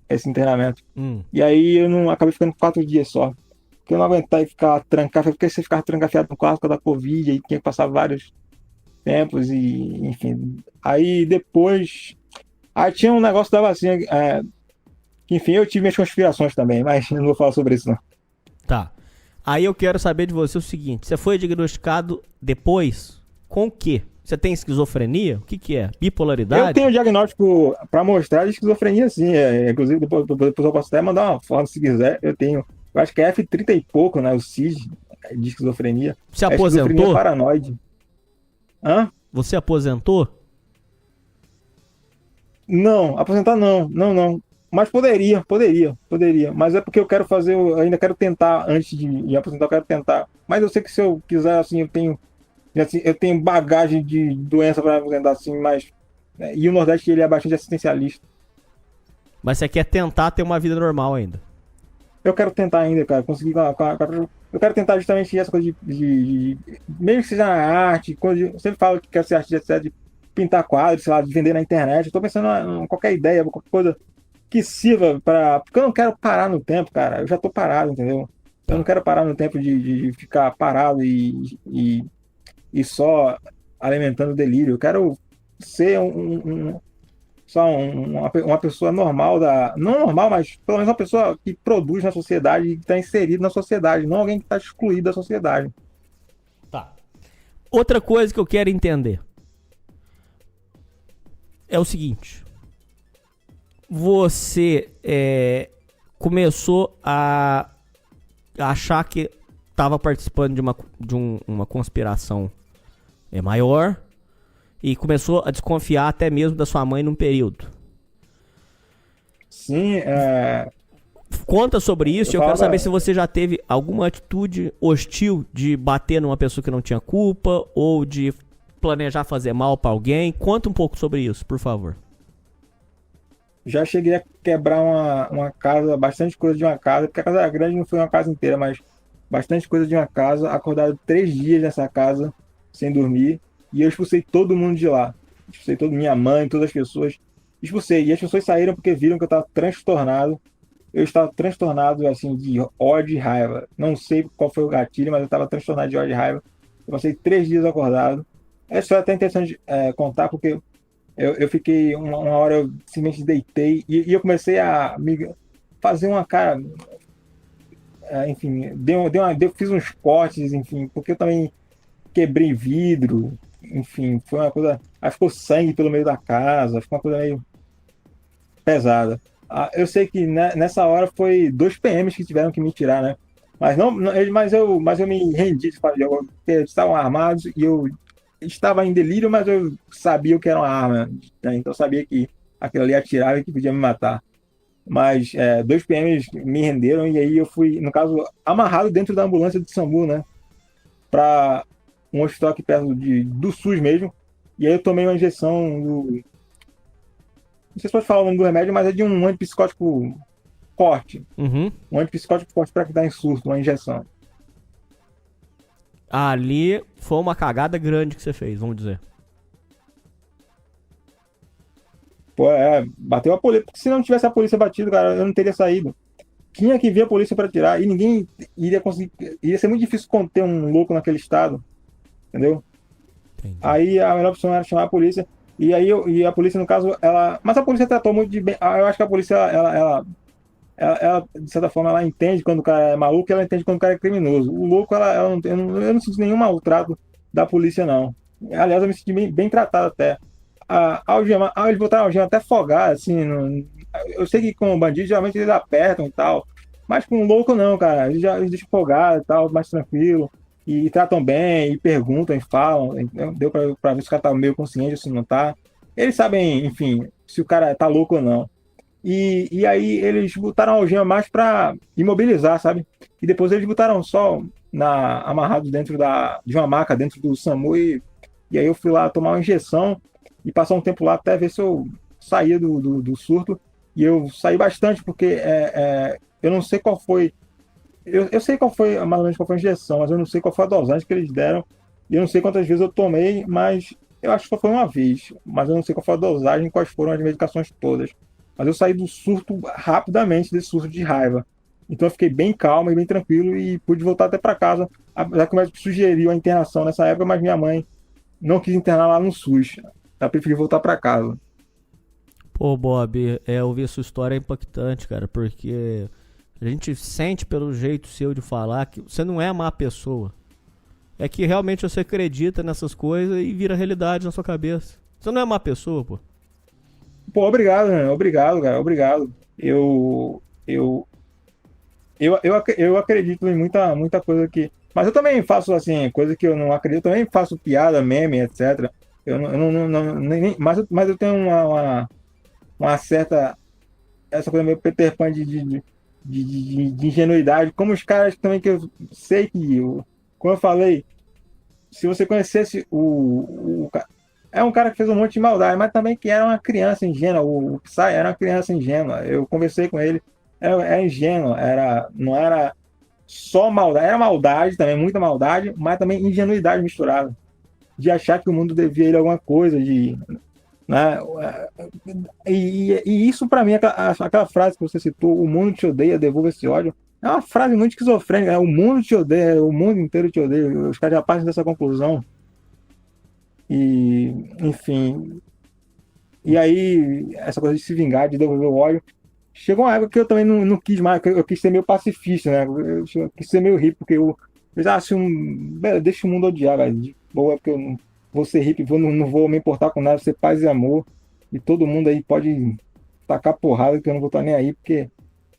esse internamento. E aí eu não acabei ficando 4 dias só. Porque eu não aguentava ficar trancado, porque você ficava trancafiado no quarto da Covid, aí tinha que passar vários tempos e, enfim. Aí depois. Aí tinha um negócio da vacina. Enfim, eu tive minhas conspirações também, mas não vou falar sobre isso, não. Tá. Aí eu quero saber de você o seguinte: você foi diagnosticado depois com o quê? Você tem esquizofrenia? O que é? Bipolaridade? Eu tenho diagnóstico para mostrar de esquizofrenia, sim. Inclusive, depois eu posso até mandar uma foto se quiser. Eu acho que é F30 e pouco, né? O CID de esquizofrenia. Você aposentou? Esquizofrenia paranoide. Hã? Você aposentou? Não, aposentar não. Mas poderia. Mas é porque eu ainda quero tentar, antes de aposentar, eu quero tentar. Mas eu sei que se eu quiser, assim, eu tenho bagagem de doença para aposentar, assim, mas... E o Nordeste, ele é bastante assistencialista. Mas você quer tentar ter uma vida normal ainda? Eu quero tentar ainda, cara, conseguir... Eu quero tentar justamente essa coisa de mesmo que seja na arte, eu sempre falo que quero ser artista, etc., de pintar quadros, sei lá, de vender na internet. Eu tô pensando em qualquer ideia, qualquer coisa que sirva para... Porque eu não quero parar no tempo, cara. Eu já tô parado, entendeu? Eu não quero parar no tempo de ficar parado e só alimentando delírio. Eu quero ser uma pessoa normal, não normal, mas pelo menos uma pessoa que produz na sociedade e que está inserido na sociedade, não alguém que está excluído da sociedade. Tá. Outra coisa que eu quero entender é o seguinte: você começou a achar que estava participando de uma conspiração maior e começou a desconfiar até mesmo da sua mãe num período. Sim, Conta sobre isso. Eu quero saber se você já teve alguma atitude hostil de bater numa pessoa que não tinha culpa ou de planejar fazer mal pra alguém. Conta um pouco sobre isso, por favor. já cheguei a quebrar uma casa, bastante coisa de uma casa, porque a casa era grande, não foi uma casa inteira, mas bastante coisa de uma casa. Acordado 3 dias nessa casa, sem dormir, e eu expulsei todo mundo de lá. Expulsei minha mãe, todas as pessoas. Expulsei, e as pessoas saíram porque viram que eu estava transtornado. Eu estava transtornado, assim, de ódio e raiva. Não sei qual foi o gatilho, mas eu estava transtornado de ódio e raiva. Eu passei 3 dias acordado. Essa é até interessante contar, porque eu fiquei uma hora, eu simplesmente deitei e eu comecei a fazer uma cara... enfim, fiz uns cortes, enfim, porque eu também quebrei vidro, enfim, foi uma coisa... Aí ficou sangue pelo meio da casa, ficou uma coisa meio pesada. Eu sei que nessa hora foi 2 PMs que tiveram que me tirar, né? Mas eu me rendi, eles estavam armados e eu estava em delírio, mas eu sabia o que era uma arma, né? Então eu sabia que aquilo ali atirava e que podia me matar. Mas 2 PMs me renderam e aí eu fui, no caso, amarrado dentro da ambulância do SAMU, né? Para um hospital aqui perto do SUS mesmo. E aí eu tomei uma injeção do... Não sei se pode falar o nome do remédio, mas é de um antipsicótico forte. Uhum. Um antipsicótico forte para dar em surto, uma injeção. Ali foi uma cagada grande que você fez, vamos dizer. Pô, bateu a polícia. Porque se não tivesse a polícia batido, cara, eu não teria saído. Tinha que vir a polícia para tirar e ninguém iria conseguir. Iria ser muito difícil conter um louco naquele estado. Entendeu? Entendi. Aí a melhor opção era chamar a polícia. E a polícia, no caso, ela. Mas a polícia tratou muito de bem. Eu acho que a polícia, ela, de certa forma, ela entende quando o cara é maluco e ela entende quando o cara é criminoso. O louco, eu não senti nenhum maltrato da polícia, não. Aliás, eu me senti bem tratado até. Eles botaram a algema até folgar, assim. Eu sei que com bandido, geralmente eles apertam e tal. Mas com louco, não, cara. Eles deixam folgado e tal, mais tranquilo. E tratam bem, e perguntam, e falam. Então, deu pra ver se o cara tá meio consciente ou se não tá. Eles sabem, enfim, se o cara tá louco ou não. E aí eles botaram a algema mais pra imobilizar, sabe? E depois eles botaram só amarrado dentro de uma maca, dentro do SAMU. E aí eu fui lá tomar uma injeção e passar um tempo lá até ver se eu saía do surto. E eu saí bastante, porque eu não sei qual foi. Eu sei qual foi, mais ou menos qual foi a injeção, mas eu não sei qual foi a dosagem que eles deram. E eu não sei quantas vezes eu tomei, mas eu acho que só foi uma vez. Mas eu não sei qual foi a dosagem e quais foram as medicações todas. Mas eu saí do surto rapidamente, desse surto de raiva. Então eu fiquei bem calmo e bem tranquilo e pude voltar até para casa. Apesar que o médico sugeriu a internação nessa época, mas minha mãe não quis internar lá no SUS. Ela preferiu voltar para casa. Pô, Bob, ouvir a sua história é impactante, cara, porque a gente sente pelo jeito seu de falar que você não é má pessoa. É que realmente você acredita nessas coisas e vira realidade na sua cabeça. Você não é má pessoa, pô. Pô, obrigado, né? Obrigado, cara. Obrigado. Eu acredito em muita coisa que... Mas eu também faço, assim, coisa que eu não acredito. Eu também faço piada, meme, etc. Mas eu tenho uma certa... Essa coisa meio Peter Pan de ingenuidade. Como os caras também que eu sei que... Como eu falei, se você conhecesse é um cara que fez um monte de maldade, mas também que era uma criança ingênua. O Psy era uma criança ingênua. Eu conversei com ele, era ingênuo, não era só maldade, era maldade também, muita maldade, mas também ingenuidade misturada. De achar que o mundo devia ele alguma coisa, né? E isso pra mim, aquela frase que você citou, o mundo te odeia, devolva esse ódio, é uma frase muito esquizofrênica, né? O mundo te odeia, o mundo inteiro te odeia. Os caras já partem dessa conclusão. E, enfim. E aí, essa coisa de se vingar, de devolver o ódio. Chegou uma época que eu também não quis mais, eu quis ser meio pacifista, né? Eu quis ser meio hippie, porque eu acho deixa o mundo odiar, velho. De boa, porque eu não vou ser hippie, não vou me importar com nada, ser paz e amor. E todo mundo aí pode tacar porrada, que eu não vou estar nem aí, porque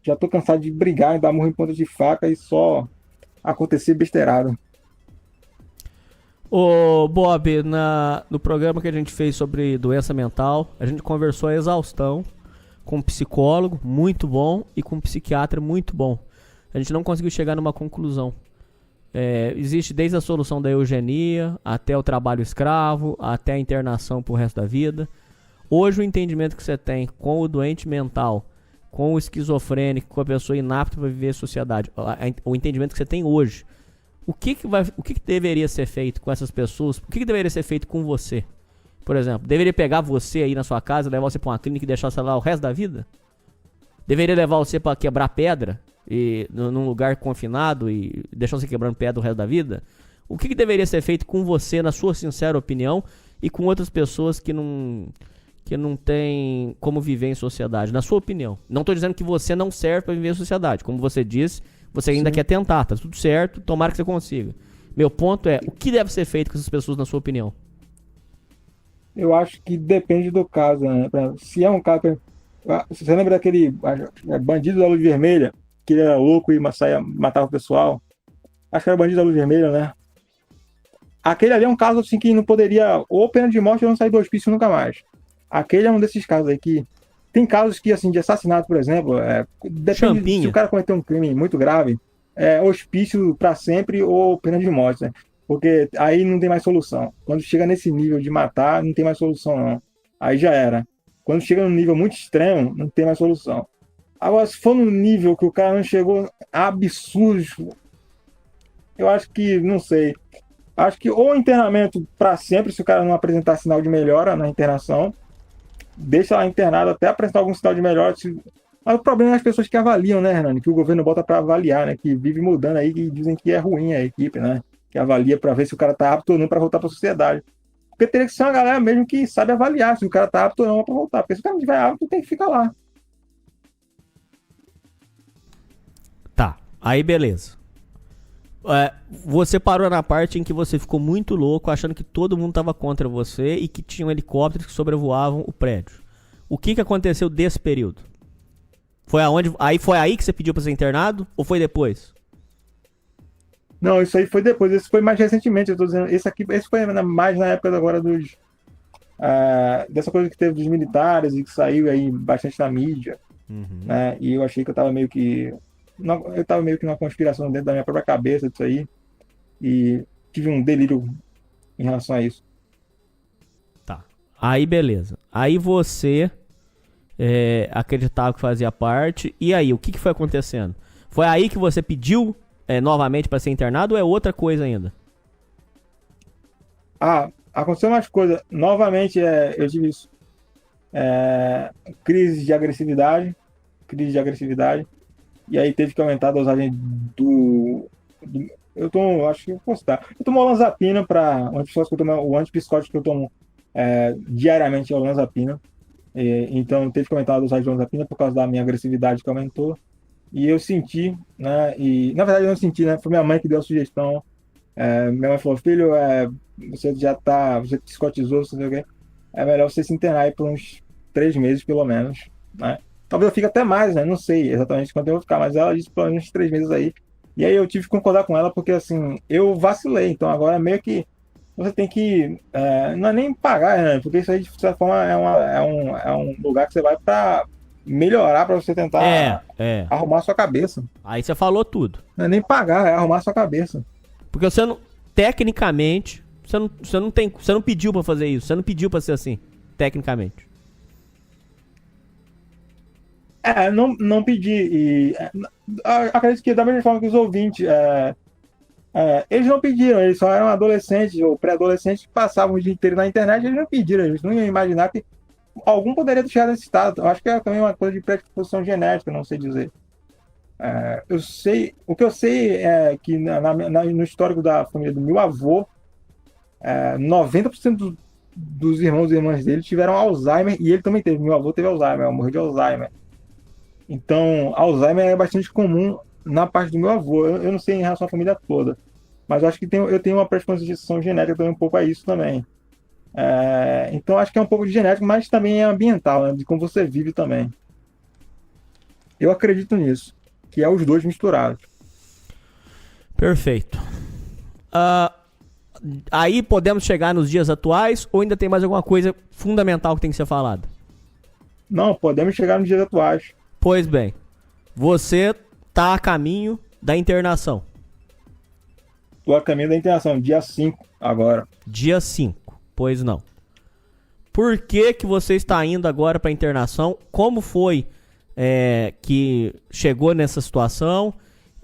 já tô cansado de brigar e dar murro em ponta de faca e só acontecer besteirada. Ô, Bob, no programa que a gente fez sobre doença mental, a gente conversou a exaustão com um psicólogo muito bom e com um psiquiatra muito bom. A gente não conseguiu chegar numa conclusão. Existe desde a solução da eugenia, até o trabalho escravo, até a internação pro resto da vida. Hoje o entendimento que você tem com o doente mental, com o esquizofrênico, com a pessoa inapta para viver a sociedade, o entendimento que você tem hoje, o que deveria ser feito com essas pessoas? O que deveria ser feito com você? Por exemplo, deveria pegar você aí na sua casa, levar você pra uma clínica e deixar você lá o resto da vida? Deveria levar você pra quebrar pedra e num lugar confinado e deixar você quebrando pedra o resto da vida? O que deveria ser feito com você, na sua sincera opinião, e com outras pessoas que não tem como viver em sociedade, na sua opinião? Não tô dizendo que você não serve pra viver em sociedade. Como você disse, você ainda quer tentar, tá tudo certo, tomara que você consiga. Meu ponto é, o que deve ser feito com essas pessoas, na sua opinião? Eu acho que depende do caso, né? Se é um caso... Você lembra daquele bandido da luz vermelha, que ele era louco e matava o pessoal? Acho que era bandido da luz vermelha, né? Aquele ali é um caso assim que não poderia... Ou pena de morte ou não sair do hospício nunca mais. Aquele é um desses casos aí que... Tem casos que, assim, de assassinato, por exemplo, depende Champinha. se o cara cometeu um crime muito grave, hospício pra sempre ou pena de morte, né? Porque aí não tem mais solução. Quando chega nesse nível de matar, não tem mais solução, não. Aí já era. Quando chega num nível muito extremo, não tem mais solução. Agora, se for num nível que o cara não chegou a absurdo, eu acho que, não sei. Acho que ou internamento pra sempre, se o cara não apresentar sinal de melhora na internação, deixa lá internado até apresentar algum sinal de melhora. Mas o problema é as pessoas que avaliam, né, Hernani? Que o governo bota pra avaliar, né? Que vive mudando aí, que dizem que é ruim a equipe, né? Que avalia pra ver se o cara tá apto ou não pra voltar pra sociedade. Porque teria que ser uma galera mesmo que sabe avaliar se o cara tá apto ou não pra voltar. Porque se o cara não tiver apto, tem que ficar lá. Tá, aí beleza. Você parou na parte em que você ficou muito louco, achando que todo mundo tava contra você e que tinham helicópteros que sobrevoavam o prédio. O que aconteceu desse período? Foi aí que você pediu pra ser internado ou foi depois? Não, isso aí foi depois. Esse foi mais recentemente. Eu tô dizendo, esse foi mais na época agora dessa coisa que teve dos militares e que saiu aí bastante na mídia, né? E eu achei que eu tava meio que numa conspiração dentro da minha própria cabeça disso aí e tive um delírio em relação a isso. Tá. Aí beleza. Aí você acreditava que fazia parte. E aí, o que foi acontecendo? Foi aí que você pediu novamente pra ser internado ou é outra coisa ainda? Aconteceu umas coisas. Novamente, eu tive isso. Crise de agressividade. E aí teve que aumentar a dosagem acho que eu vou citar. Eu tomo olanzapina o antipsicótico que eu tomo diariamente é olanzapina. Então teve que aumentar a dosagem de olanzapina por causa da minha agressividade que aumentou. E eu senti, né? E na verdade eu não senti, né? Foi minha mãe que deu a sugestão. Minha mãe falou: filho, você psicotizou, você sei o quê. É melhor você se internar aí por uns 3 meses, pelo menos, né? Talvez eu fique até mais, né? Não sei exatamente quanto eu vou ficar, mas ela disse pelo menos uns 3 meses aí. E aí eu tive que concordar com ela, porque assim, eu vacilei. Então agora meio que você tem que. Não é nem pagar, né? Porque isso aí, de certa forma, é um lugar que você vai pra melhorar, pra você tentar arrumar a sua cabeça. Aí você falou tudo. Não é nem pagar, é arrumar a sua cabeça. Porque você não. Tecnicamente, você não pediu pra fazer isso. Você não pediu pra ser assim. Tecnicamente. Não pedi. E acredito que da mesma forma que os ouvintes, eles não pediram, eles só eram adolescentes ou pré-adolescentes que passavam o dia inteiro na internet, eles não pediram, eles não iam imaginar que algum poderia chegar nesse estado. Eu acho que é também uma coisa de predisposição genética, não sei dizer. O que eu sei é que no histórico da família do meu avô, 90% dos irmãos e irmãs dele tiveram Alzheimer, e ele também teve. Meu avô teve Alzheimer, morreu de Alzheimer. Então, Alzheimer é bastante comum na parte do meu avô. Eu não sei em relação à família toda, mas eu acho que eu tenho uma predisposição genética também um pouco a isso também. Então, acho que é um pouco de genético, mas também é ambiental, né, de como você vive também. Eu acredito nisso, que é os dois misturados. Perfeito. Aí podemos chegar nos dias atuais ou ainda tem mais alguma coisa fundamental que tem que ser falada? Não, podemos chegar nos dias atuais. Pois bem, você tá a caminho da internação. Tô a caminho da internação, dia 5 agora. Dia 5, pois não. Por que você está indo agora para internação? Como foi que chegou nessa situação?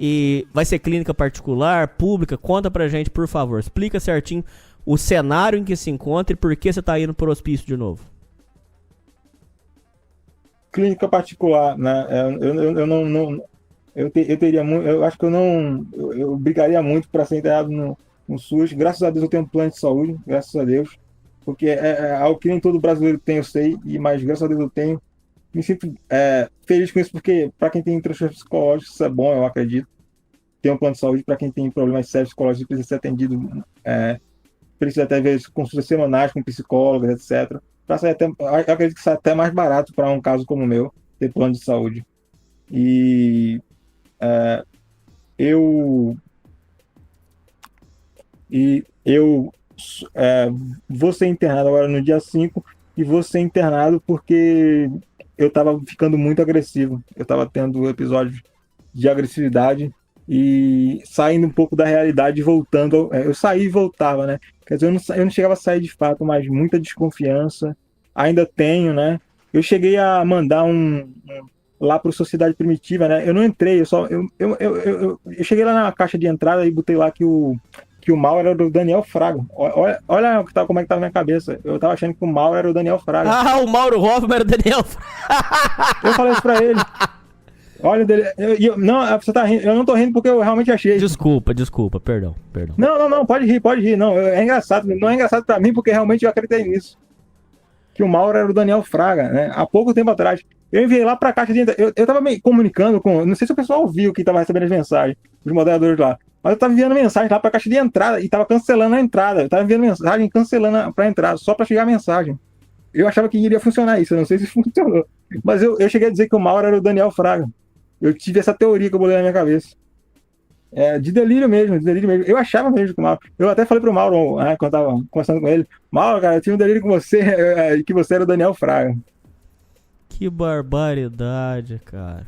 E vai ser clínica particular, pública? Conta pra gente, por favor. Explica certinho o cenário em que se encontra e por que você tá indo pro hospício de novo. Clínica particular, né? Eu acho que eu brigaria muito para ser internado no SUS. Graças a Deus eu tenho um plano de saúde, graças a Deus, porque é algo que nem todo brasileiro tem, eu sei, mas graças a Deus eu tenho. Me sinto feliz com isso, porque para quem tem transtornos psicológicos isso é bom, eu acredito. Tem um plano de saúde para quem tem problemas sérios psicológicos, precisa ser atendido, precisa até ver consultas semanais com psicólogos, etc. Eu acredito que sai até mais barato para um caso como o meu, ter plano de saúde. E eu vou ser internado agora no dia 5 e vou ser internado porque eu estava ficando muito agressivo. Eu estava tendo episódios de agressividade e saindo um pouco da realidade e voltando. Eu saí e voltava, né? Quer dizer, eu não chegava a sair de fato, mas muita desconfiança. Ainda tenho, né? Eu cheguei a mandar lá para o Sociedade Primitiva, né? Eu não entrei, eu cheguei lá na caixa de entrada e botei lá que o mal era do Daniel Fraga. Olha como é que tava na minha cabeça. Eu tava achando que o mal era o Daniel Fraga. O Mauro Hoffman era o Daniel Fraga. Eu falei isso pra ele. Olha, não, você tá rindo, eu não tô rindo porque eu realmente achei. Desculpa, perdão. Não, pode rir. Não, é engraçado. Não é engraçado pra mim porque realmente eu acreditei nisso. Que o Mauro era o Daniel Fraga, né? Há pouco tempo atrás. Eu enviei lá pra caixa de entrada. Eu tava me comunicando com. Não sei se o pessoal ouviu que tava recebendo as mensagens, os moderadores lá. Mas eu tava enviando mensagem lá pra caixa de entrada e tava cancelando a entrada. Eu tava enviando mensagem cancelando pra entrada, só pra chegar a mensagem. Eu achava que iria funcionar isso, eu não sei se funcionou. Mas eu cheguei a dizer que o Mauro era o Daniel Fraga. Eu tive essa teoria que eu bolei na minha cabeça. De delírio mesmo, de delírio mesmo. Eu achava mesmo que o Mauro. Eu até falei pro Mauro, quando eu tava conversando com ele: Mauro, cara, eu tive um delírio com você, que você era o Daniel Fraga. Que barbaridade, cara.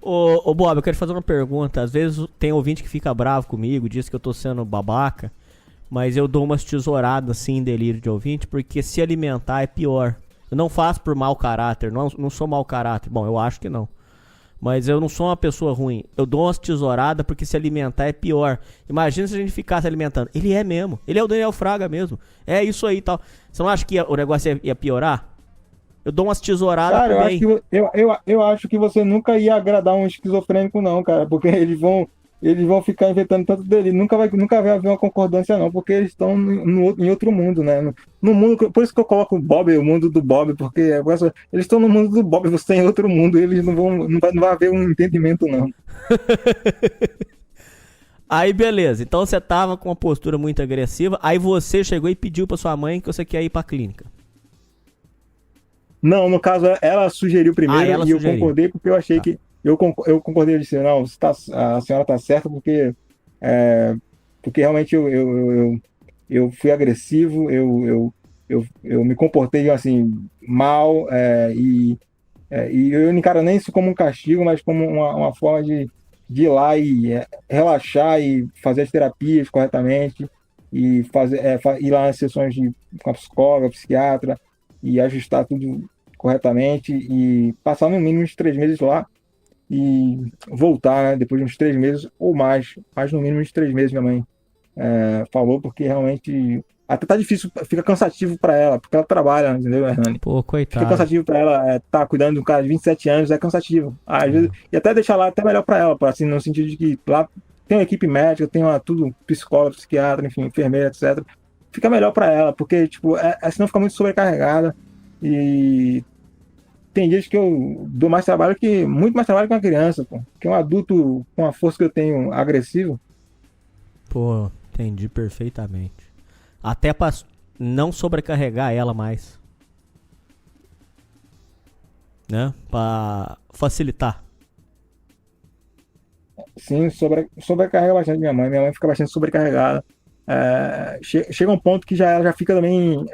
Ô Bob, eu quero te fazer uma pergunta. Às vezes tem ouvinte que fica bravo comigo, diz que eu tô sendo babaca, mas eu dou umas tesouradas assim em delírio de ouvinte, porque se alimentar é pior. Eu não faço por mau caráter, não sou mau caráter. Bom, eu acho que não. Mas eu não sou uma pessoa ruim. Eu dou umas tesouradas porque se alimentar é pior. Imagina se a gente ficasse alimentando. Ele é mesmo. Ele é o Daniel Fraga mesmo. É isso aí e tal. Você não acha que o negócio ia piorar? Eu dou umas tesouradas cara, também. Eu acho que você nunca ia agradar um esquizofrênico, não, cara. Porque eles vão ficar inventando tanto dele. Nunca vai haver uma concordância, não. Porque eles estão em outro mundo, né? No mundo, por isso que eu coloco o Bob, o mundo do Bob. Porque eles estão no mundo do Bob, você está em outro mundo. Eles não vai haver um entendimento, não. Aí beleza, então você tava com uma postura muito agressiva. Aí você chegou e pediu pra sua mãe que você quer ir pra clínica. Não, no caso, ela sugeriu primeiro eu concordei porque eu achei que. Eu concordei, eu disse: não, a senhora está certa porque realmente eu fui agressivo, eu me comportei assim mal, e eu não encaro nem isso como um castigo, mas como uma forma de ir lá e relaxar e fazer as terapias corretamente e ir lá nas sessões com a psicóloga, psiquiatra e ajustar tudo corretamente e passar no mínimo uns 3 meses lá e voltar, né, depois de uns 3 meses ou mais, mas no mínimo uns 3 meses minha mãe falou, porque realmente até tá difícil, fica cansativo para ela, porque ela trabalha, entendeu, Hernani? Pô, coitado. Fica cansativo para ela, tá cuidando de um cara de 27 anos, é cansativo. Às vezes, e até deixar lá até melhor para ela, assim, no sentido de que lá tem uma equipe médica, tem tudo, psicólogo, psiquiatra, enfim, enfermeira, etc. Fica melhor para ela, porque, tipo, senão fica muito sobrecarregada e tem dias que eu dou muito mais trabalho que uma criança, pô. Que um adulto com a força que eu tenho agressivo. Pô, entendi perfeitamente. Até pra não sobrecarregar ela mais. Né? Pra facilitar. Sim, sobrecarrega bastante minha mãe. Minha mãe fica bastante sobrecarregada. Chega um ponto que ela já fica também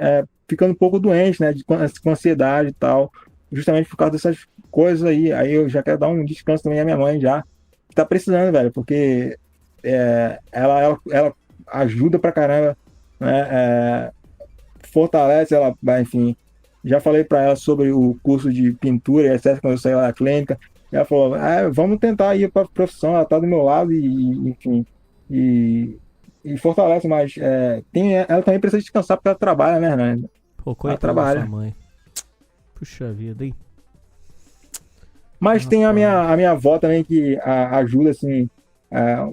ficando um pouco doente, né? Com ansiedade e tal. Justamente por causa dessas coisas aí. Aí eu já quero dar um descanso também à minha mãe já. Que tá precisando, velho. Porque ela ajuda pra caramba, né? Fortalece ela, enfim. Já falei pra ela sobre o curso de pintura, etc. Quando eu saí lá da clínica. Ela falou: vamos tentar ir pra profissão. Ela tá do meu lado e enfim. E fortalece, mas ela também precisa descansar porque ela trabalha, né, Hernani? Pô, coitada da sua mãe. Puxa vida, hein? Mas tem a minha avó também que ajuda, assim,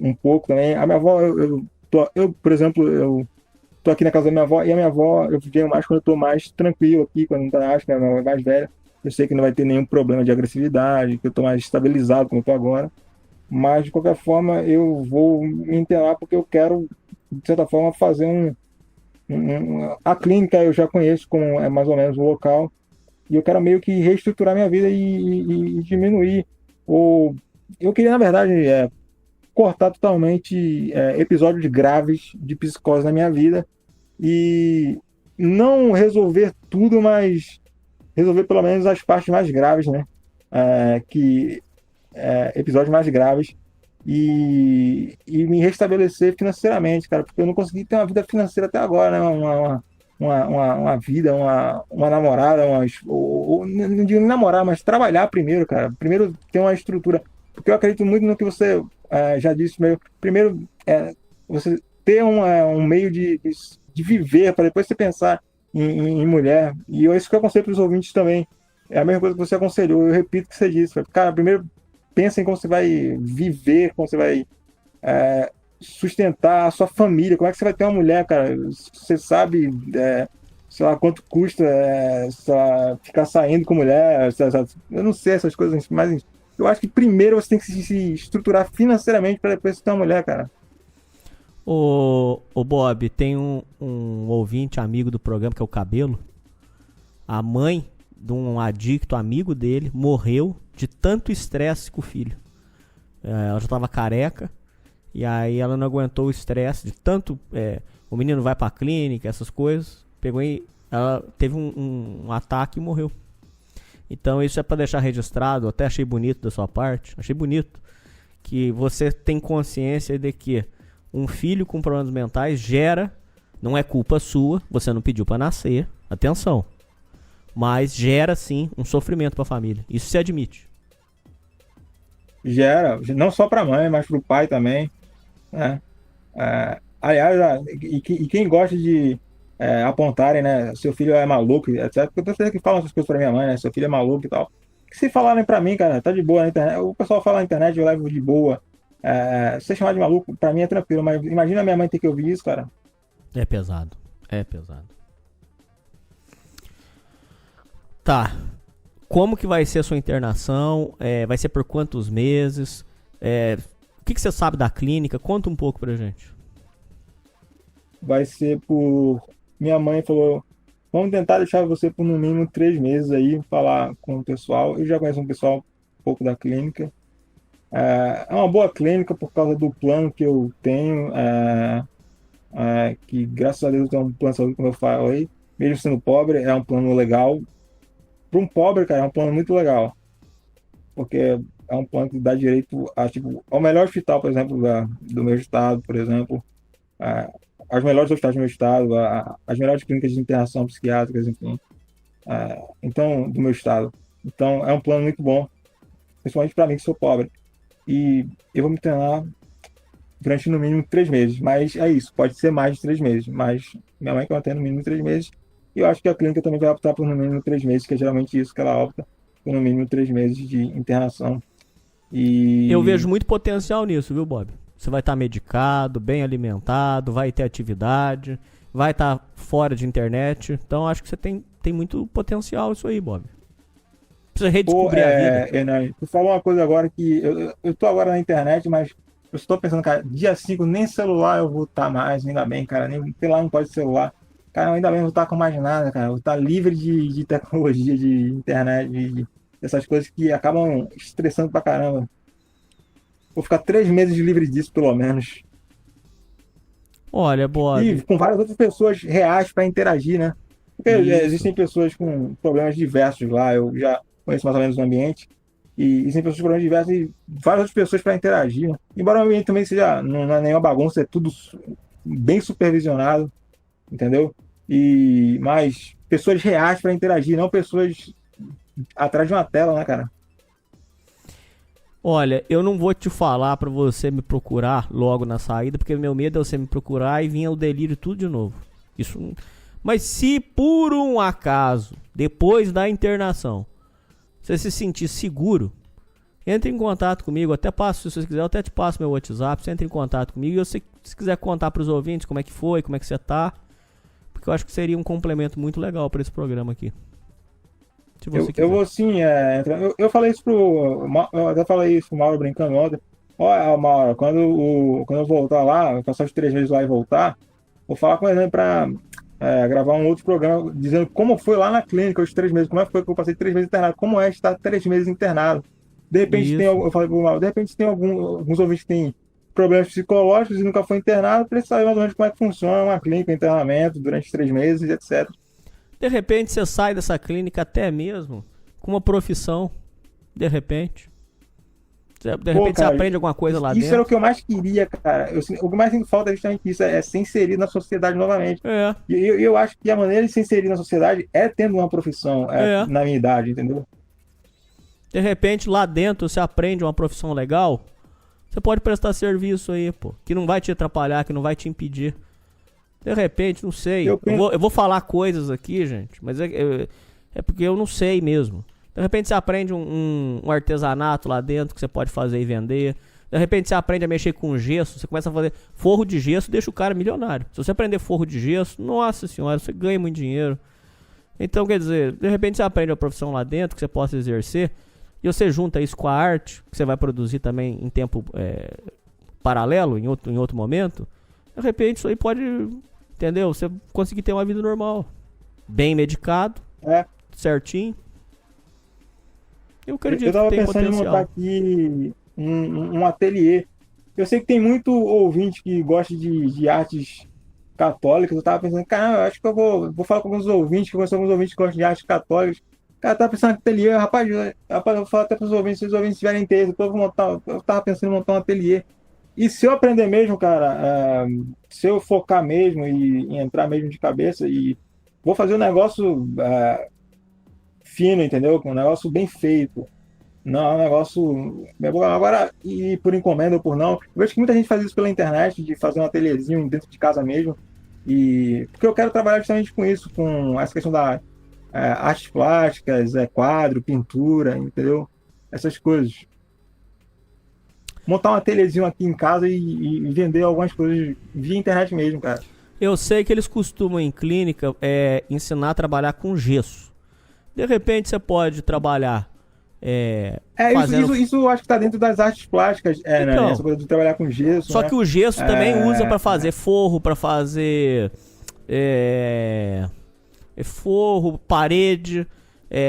um pouco também. A minha avó, por exemplo, eu tô aqui na casa da minha avó, e a minha avó, eu venho mais quando eu tô mais tranquilo aqui, quando não tá, acho que a minha avó é mais velha. Eu sei que não vai ter nenhum problema de agressividade, que eu tô mais estabilizado como eu tô agora. Mas, de qualquer forma, eu vou me internar porque eu quero, de certa forma, fazer a clínica eu já conheço como é mais ou menos o local. E eu quero meio que reestruturar minha vida e diminuir. Eu queria, na verdade, cortar totalmente episódios graves de psicose na minha vida. E não resolver tudo, mas resolver pelo menos as partes mais graves, né? Episódios mais graves. E me restabelecer financeiramente, cara. Porque eu não consegui ter uma vida financeira até agora, né? Uma vida, uma namorada, não digo nem namorar, mas trabalhar primeiro, cara. Primeiro ter uma estrutura. Porque eu acredito muito no que você já disse. Primeiro, você ter um meio de viver, para depois você pensar em mulher. E isso que eu aconselho para os ouvintes também. É a mesma coisa que você aconselhou. Eu repito o que você disse. Cara, primeiro pensa em como você vai viver, como você vai sustentar a sua família, como é que você vai ter uma mulher, cara? Você sabe, sei lá, quanto custa sei lá, ficar saindo com mulher, eu não sei essas coisas, mas eu acho que primeiro você tem que se estruturar financeiramente para depois você ter uma mulher, cara. Ô Bob, tem um ouvinte amigo do programa que é o Cabelo. A mãe de um adicto amigo dele morreu de tanto estresse com o filho. Ela já tava careca. E aí ela não aguentou o estresse de tanto... o menino vai pra clínica, essas coisas. Ela teve um ataque e morreu. Então isso é pra deixar registrado. Eu até achei bonito da sua parte. Achei bonito. Que você tem consciência de que um filho com problemas mentais gera... Não é culpa sua. Você não pediu pra nascer. Atenção. Mas gera sim um sofrimento pra família. Isso se admite. Gera. Não só pra mãe, mas pro pai também. Aliás, e quem gosta de apontarem, né, seu filho é maluco, etc. Porque eu tenho certeza que falam essas coisas pra minha mãe, né, seu filho é maluco e tal. Que se falarem pra mim, cara, tá de boa na internet. O pessoal fala na internet, eu levo de boa. Se chamar de maluco, pra mim é tranquilo, mas imagina a minha mãe ter que ouvir isso, cara. É pesado. É pesado. Tá. Como que vai ser a sua internação? Vai ser por quantos meses? O que você sabe da clínica? Conta um pouco pra gente. Vai ser por... Minha mãe falou, vamos tentar deixar você por no mínimo 3 meses aí, falar com o pessoal. Eu já conheço um pessoal um pouco da clínica. É uma boa clínica por causa do plano que eu tenho, que graças a Deus eu tenho um plano de saúde, como eu falei, mesmo sendo pobre, é um plano legal. Para um pobre, cara, é um plano muito legal. Porque é um plano que dá direito ao melhor hospital, por exemplo, do meu estado, por exemplo. As melhores hospitais do meu estado, as melhores clínicas de internação psiquiátricas, enfim. Então, do meu estado. Então, é um plano muito bom, principalmente para mim que sou pobre. E eu vou me internar durante no mínimo 3 meses. Mas é isso, pode ser mais de 3 meses. Mas minha mãe quer ter no mínimo 3 meses. E eu acho que a clínica também vai optar por no mínimo 3 meses, que é geralmente isso que ela opta, por no mínimo 3 meses de internação. E eu vejo muito potencial nisso, viu, Bob? Você vai estar medicado, bem alimentado, vai ter atividade, vai estar fora de internet. Então acho que você tem muito potencial isso aí, Bob. Precisa redescobrir a vida. Hernani, tu falou uma coisa agora que eu tô agora na internet, mas eu estou pensando, cara, dia 5 nem celular eu vou estar mais, ainda bem, cara, nem lá não pode celular. Cara, ainda bem, eu vou estar com mais nada, cara. Eu vou estar livre de tecnologia, de internet, dessas coisas que acabam estressando pra caramba. Vou ficar 3 meses livre disso, pelo menos. Olha, Bob. E com várias outras pessoas reais pra interagir, né? Porque existem pessoas com problemas diversos lá. Eu já conheço mais ou menos o ambiente. E existem pessoas com problemas diversos e várias outras pessoas pra interagir, né? Embora o ambiente também seja, não é nenhuma bagunça, é tudo bem supervisionado, entendeu? Mas pessoas reais para interagir, não pessoas atrás de uma tela, né, cara? Olha, eu não vou te falar pra você me procurar logo na saída, porque meu medo é você me procurar e vir o delírio tudo de novo. Mas se por um acaso, depois da internação, você se sentir seguro, entre em contato comigo, até passo, se você quiser, eu até te passo meu WhatsApp, você entra em contato comigo e se quiser contar pros ouvintes como é que foi, como é que você tá, porque eu acho que seria um complemento muito legal pra esse programa aqui. Eu vou sim, eu falei isso eu até falei isso pro Mauro brincando ontem. Olha, Mauro, quando eu voltar lá, passar os 3 meses lá e voltar, vou falar com ele pra gravar um outro programa dizendo como foi lá na clínica os 3 meses, como é que foi que eu passei 3 meses internado, como é estar 3 meses internado. De repente eu falei pro Mauro, de repente tem alguns ouvintes que têm problemas psicológicos e nunca foi internado, para ele saber mais ou menos como é que funciona uma clínica, internamento durante 3 meses, etc. De repente você sai dessa clínica até mesmo com uma profissão. De repente. De repente cara, você aprende alguma coisa lá dentro. Isso era o que eu mais queria, cara. O que mais sinto falta é justamente isso, é ser inserido na sociedade novamente. E eu acho que a maneira de se inserir na sociedade é tendo uma profissão na minha idade, entendeu? De repente lá dentro você aprende uma profissão legal, você pode prestar serviço aí, pô. Que não vai te atrapalhar, que não vai te impedir. De repente, não sei. Eu vou falar coisas aqui, gente, mas é porque eu não sei mesmo. De repente você aprende um artesanato lá dentro que você pode fazer e vender. De repente você aprende a mexer com gesso, você começa a fazer forro de gesso, deixa o cara milionário. Se você aprender forro de gesso, nossa senhora, você ganha muito dinheiro. Então, quer dizer, de repente você aprende uma profissão lá dentro que você possa exercer, e você junta isso com a arte, que você vai produzir também em tempo paralelo, em outro momento. De repente isso aí pode, entendeu? Você conseguir ter uma vida normal. Bem medicado, certinho. Eu acredito Eu tava que tem pensando em potencial. montar aqui um ateliê. Eu sei que tem muito ouvinte que gosta de artes católicas. Eu tava pensando, cara, eu acho que eu vou falar com alguns ouvintes, que eu conheço alguns ouvintes que gostam de artes católicas. Cara, eu tava pensando em ateliê, rapaz, eu vou falar até pros ouvintes, se os ouvintes tiverem interesse, eu tava pensando em montar um ateliê. E se eu aprender mesmo, cara, se eu focar mesmo e entrar mesmo de cabeça, e vou fazer um negócio fino, entendeu? Um negócio bem feito. Não, é um negócio. Agora, e por encomenda ou por não. Eu vejo que muita gente faz isso pela internet, de fazer um ateliêzinho dentro de casa mesmo. E porque eu quero trabalhar justamente com isso, com essa questão da artes plásticas, quadro, pintura, entendeu? Essas coisas. Montar um ateliêzinho aqui em casa e vender algumas coisas via internet mesmo, cara. Eu sei que eles costumam em clínica ensinar a trabalhar com gesso. De repente você pode trabalhar fazendo... Isso eu acho que tá dentro das artes plásticas, né? Então, Essa coisa de trabalhar com gesso. só né? que o gesso também usa para fazer forro, para fazer forro, parede,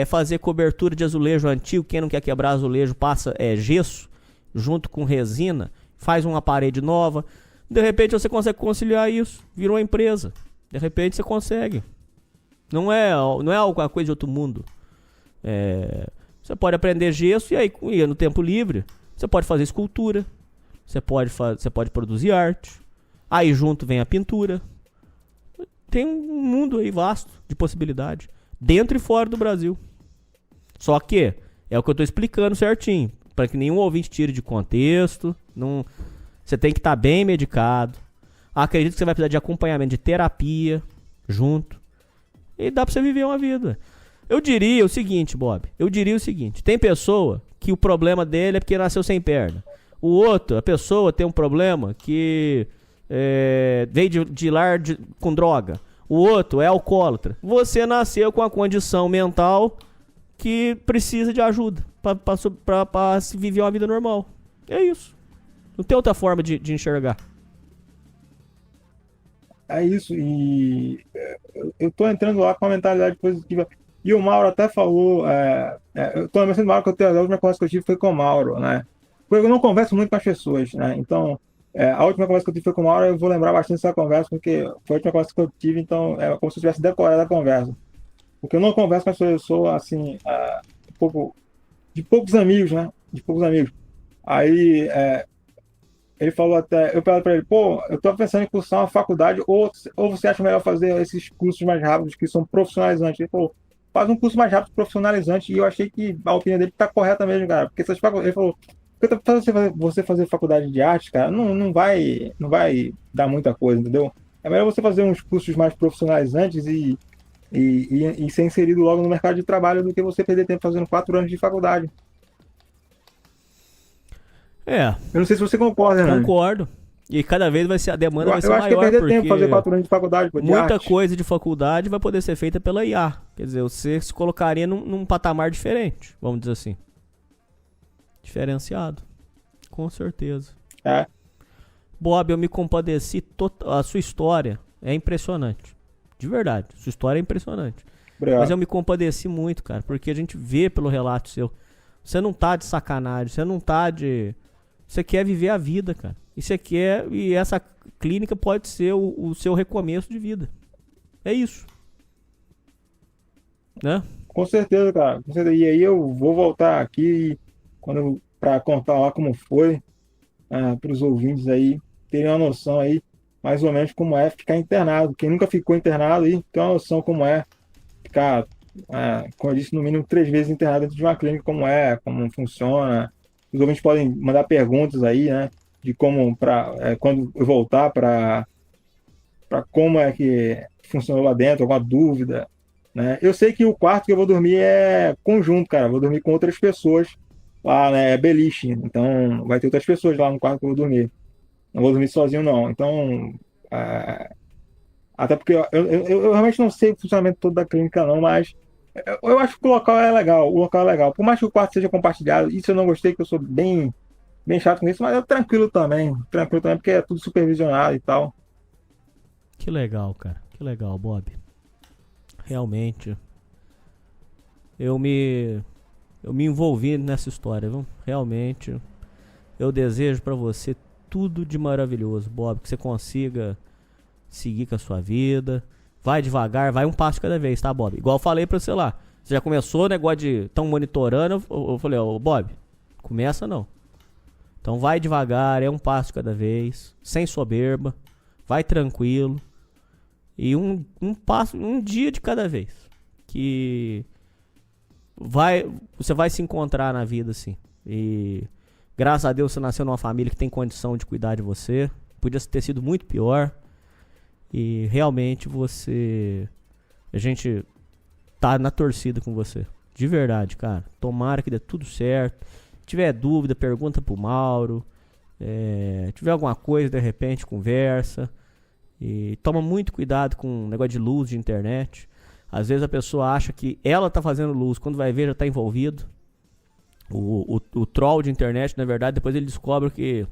fazer cobertura de azulejo antigo. Quem não quer quebrar azulejo passa gesso junto com resina, faz uma parede nova. De repente você consegue conciliar isso, virou uma empresa. De repente você consegue. Não é alguma coisa de outro mundo. Você pode aprender gesso e aí no tempo livre você pode fazer escultura, você pode produzir arte. Aí junto vem a pintura. Tem um mundo aí vasto de possibilidade, dentro e fora do Brasil. Só que é o que eu tô explicando certinho, para que nenhum ouvinte tire de contexto. Você tem que estar bem medicado. Acredito que você vai precisar de acompanhamento de terapia junto. E dá pra você viver uma vida. Eu diria o seguinte, Bob. Tem pessoa que o problema dele é porque nasceu sem perna. A pessoa tem um problema que veio de lar com droga. O outro é alcoólatra. Você nasceu com a condição mental que precisa de ajuda pra se viver uma vida normal. É isso. Não tem outra forma de enxergar. É isso, e eu tô entrando lá com uma mentalidade positiva. E o Mauro até falou, eu tô lembrando do Mauro que a última conversa que eu tive foi com o Mauro, né? Porque eu não converso muito com as pessoas, né? Então, a última conversa que eu tive foi com o Mauro, eu vou lembrar bastante dessa conversa, porque foi a última conversa que eu tive, então é como se eu tivesse decorado a conversa. Porque eu não converso com as pessoas, eu sou, assim, de poucos amigos, né? De poucos amigos. Aí, ele falou até, eu falei pra ele, eu tô pensando em cursar uma faculdade, ou você acha melhor fazer esses cursos mais rápidos que são profissionalizantes? Ele falou, faz um curso mais rápido profissionalizante, e eu achei que a opinião dele tá correta mesmo, cara, porque essas faculdades, ele falou, você fazer faculdade de arte, cara, não vai dar muita coisa, entendeu? É melhor você fazer uns cursos mais profissionalizantes e ser inserido logo no mercado de trabalho do que você perder tempo fazendo 4 anos de faculdade. Eu não sei se você concorda, né? Concordo. E cada vez a demanda vai ser maior. Eu acho que é perder tempo fazer 4 anos de faculdade. Muita coisa de faculdade vai poder ser feita pela IA. Quer dizer, você se colocaria num patamar diferente, vamos dizer assim. Diferenciado. Com certeza. Bob, eu me compadeci. A sua história é impressionante. De verdade. Sua história é impressionante. Obrigado. Mas eu me compadeci muito, cara. Porque a gente vê pelo relato seu. Você não tá de sacanagem. Você não tá de... Você quer viver a vida, cara. E essa clínica pode ser o seu recomeço de vida. É isso. Né? Com certeza, cara. Com certeza. E aí eu vou voltar aqui para contar lá como foi para os ouvintes aí terem uma noção aí, mais ou menos como é ficar internado. Quem nunca ficou internado aí tem uma noção como é ficar, como eu disse, no mínimo 3 vezes internado dentro de uma clínica, como funciona. Os ouvintes podem mandar perguntas aí, né? De como, quando eu voltar, para como é que funcionou lá dentro, alguma dúvida. né? Eu sei que o quarto que eu vou dormir é conjunto, cara. Vou dormir com outras pessoas lá, né? É beliche. Então, vai ter outras pessoas lá no quarto que eu vou dormir. Não vou dormir sozinho, não. Então, é, até porque eu realmente não sei o funcionamento todo da clínica, não, mas eu acho que o local é legal. O local é legal. Por mais que o quarto seja compartilhado, isso eu não gostei, que eu sou bem chato com isso, mas é tranquilo também. Tranquilo também, porque é tudo supervisionado e tal. Que legal, cara. Que legal, Bob. Realmente. Eu me envolvi nessa história, viu? Realmente. Eu desejo pra você tudo de maravilhoso, Bob. Que você consiga seguir com a sua vida. Vai devagar, vai um passo de cada vez, tá, Bob? Igual eu falei pra você lá. Você já começou o negócio de tão monitorando. Eu falei, ó, Bob, começa não. Então vai devagar, é um passo de cada vez. Sem soberba. Vai tranquilo. E um passo, um dia de cada vez. Que você vai se encontrar na vida, assim. E graças a Deus você nasceu numa família que tem condição de cuidar de você. Podia ter sido muito pior. E realmente a gente tá na torcida com você. De verdade, cara. Tomara que dê tudo certo. Se tiver dúvida, pergunta pro Mauro. Tiver alguma coisa, de repente, conversa. E toma muito cuidado com o negócio de luz de internet. Às vezes a pessoa acha que ela tá fazendo luz, quando vai ver já tá envolvido. O troll de internet, na verdade, depois ele descobre que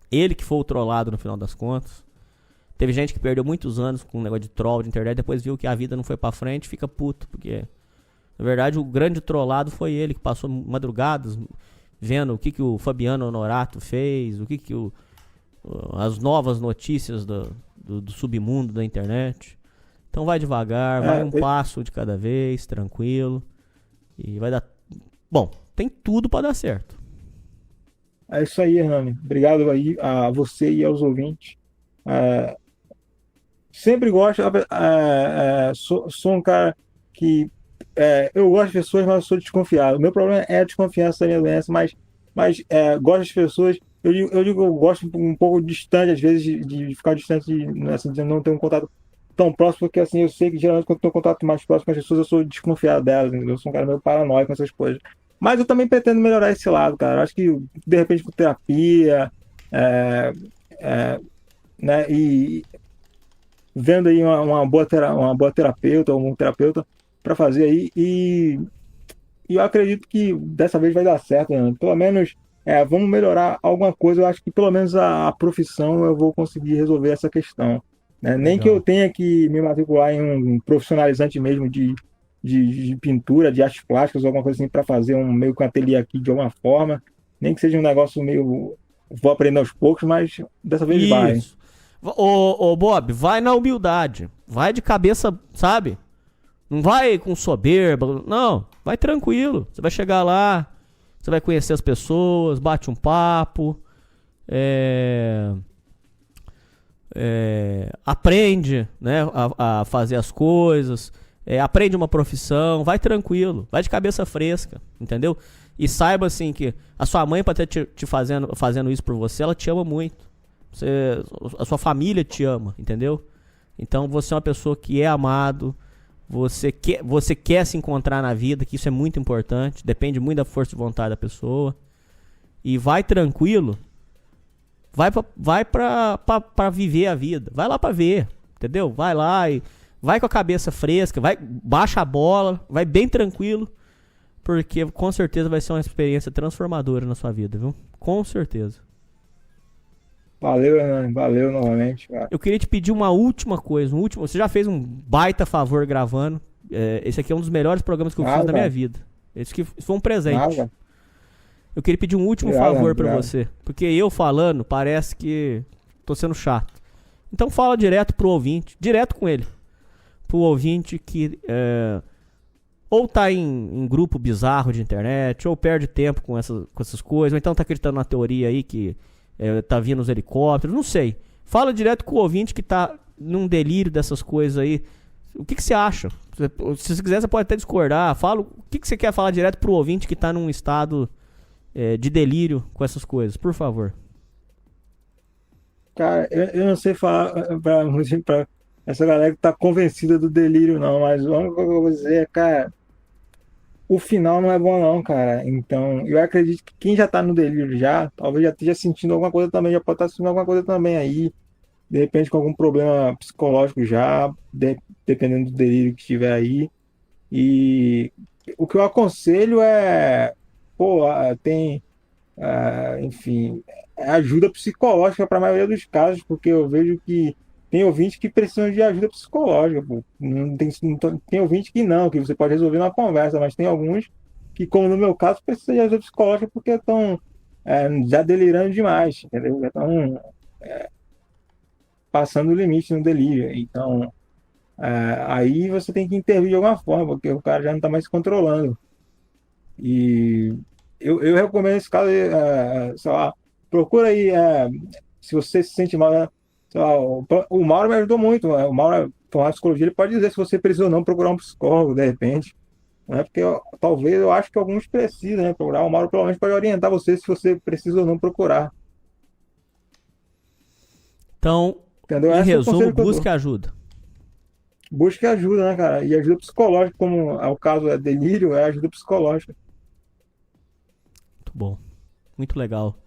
ele que foi o trollado no final das contas. Teve gente que perdeu muitos anos com o negócio de troll de internet, depois viu que a vida não foi pra frente, fica puto, porque na verdade o grande trollado foi ele, que passou madrugadas vendo o que o Fabiano Honorato fez, o que as novas notícias do submundo da internet. Então vai devagar, vai um passo de cada vez, tranquilo. E vai dar... Bom, tem tudo pra dar certo. É isso aí, Hernani. Obrigado aí a você e aos ouvintes. Sempre gosto... sou um cara que... eu gosto de pessoas, mas eu sou desconfiado. O meu problema é a desconfiança da minha doença, mas gosto das pessoas... Eu digo que eu gosto um pouco distante, às vezes, de ficar distante, assim, de não ter um contato tão próximo, porque assim, eu sei que geralmente quando eu tenho um contato mais próximo com as pessoas, eu sou desconfiado delas, entendeu? Eu sou um cara meio paranoico com essas coisas. Mas eu também pretendo melhorar esse lado, cara. Eu acho que, de repente, com terapia, né, e vendo aí uma boa terapeuta ou um terapeuta para fazer aí, e eu acredito que dessa vez vai dar certo, né? Pelo menos vamos melhorar alguma coisa. Eu acho que pelo menos a profissão eu vou conseguir resolver essa questão, né? Nem que eu tenha que me matricular em um profissionalizante mesmo de pintura, de artes plásticas ou alguma coisa assim, para fazer um meio que um ateliê aqui de alguma forma. Nem que seja um negócio meio... Vou aprender aos poucos, mas dessa vez vai. Ô Bob, vai na humildade. Vai de cabeça, sabe? Não vai com soberba. Não, vai tranquilo. Você vai chegar lá, você vai conhecer as pessoas, bate um papo, aprende, né, a fazer as coisas, aprende uma profissão, vai tranquilo, vai de cabeça fresca, entendeu? E saiba assim que a sua mãe, para estar te fazendo isso por você, ela te ama muito. A sua família te ama, entendeu? Então você é uma pessoa que é amado. Você quer se encontrar na vida, que isso é muito importante. Depende muito da força de vontade da pessoa. E vai tranquilo. Vai pra viver a vida. Vai lá pra ver, entendeu? Vai lá e vai com a cabeça fresca. Baixa a bola, vai bem tranquilo. Porque com certeza vai ser uma experiência transformadora na sua vida, viu? Com certeza. Valeu, Hernani. Valeu novamente, cara. Eu queria te pedir uma última coisa. Você já fez um baita favor gravando. Esse aqui é um dos melhores programas que eu fiz da minha vida. Isso foi um presente. Eu queria pedir um último favor pra você. Porque eu falando, parece que tô sendo chato. Então fala direto pro ouvinte. Direto com ele. Pro ouvinte que ou tá em grupo bizarro de internet, ou perde tempo com essas coisas, ou então tá acreditando na teoria aí que tá vindo os helicópteros, não sei. Fala direto com o ouvinte que tá num delírio dessas coisas aí. O que você acha? Se você quiser, você pode até discordar. Fala o que você quer falar direto pro ouvinte que tá num estado de delírio com essas coisas, por favor. Cara, eu não sei falar essa galera que tá convencida do delírio, não. Mas a única coisa que eu vou dizer é, cara, o final não é bom, não, cara. Então, eu acredito que quem já tá no delírio já, talvez já esteja sentindo alguma coisa também, já pode estar sentindo alguma coisa também aí. De repente com algum problema psicológico já, dependendo do delírio que estiver aí. E o que eu aconselho é, pô, enfim, ajuda psicológica para a maioria dos casos, porque eu vejo que tem ouvintes que precisam de ajuda psicológica, pô. Tem ouvinte que não, que você pode resolver na conversa, mas tem alguns que, como no meu caso, precisam de ajuda psicológica porque estão já delirando demais, entendeu? Já estão passando o limite no delírio. Então, aí você tem que intervir de alguma forma, porque o cara já não está mais se controlando. E eu recomendo esse caso, sei lá, procura aí, se você se sente mal, né? Sei lá, o Mauro me ajudou muito, né? O Mauro, com a psicologia, ele pode dizer se você precisa ou não procurar um psicólogo, de repente, né? Porque talvez eu acho que alguns precisam, né, procurar. O Mauro provavelmente pode orientar você se você precisa ou não procurar. Então, Entendeu? em Esse é o resumo, conselho que eu dou. busque ajuda. Busque ajuda, né, cara? E ajuda psicológica, como é o caso é delírio, é ajuda psicológica. Muito bom. Muito legal.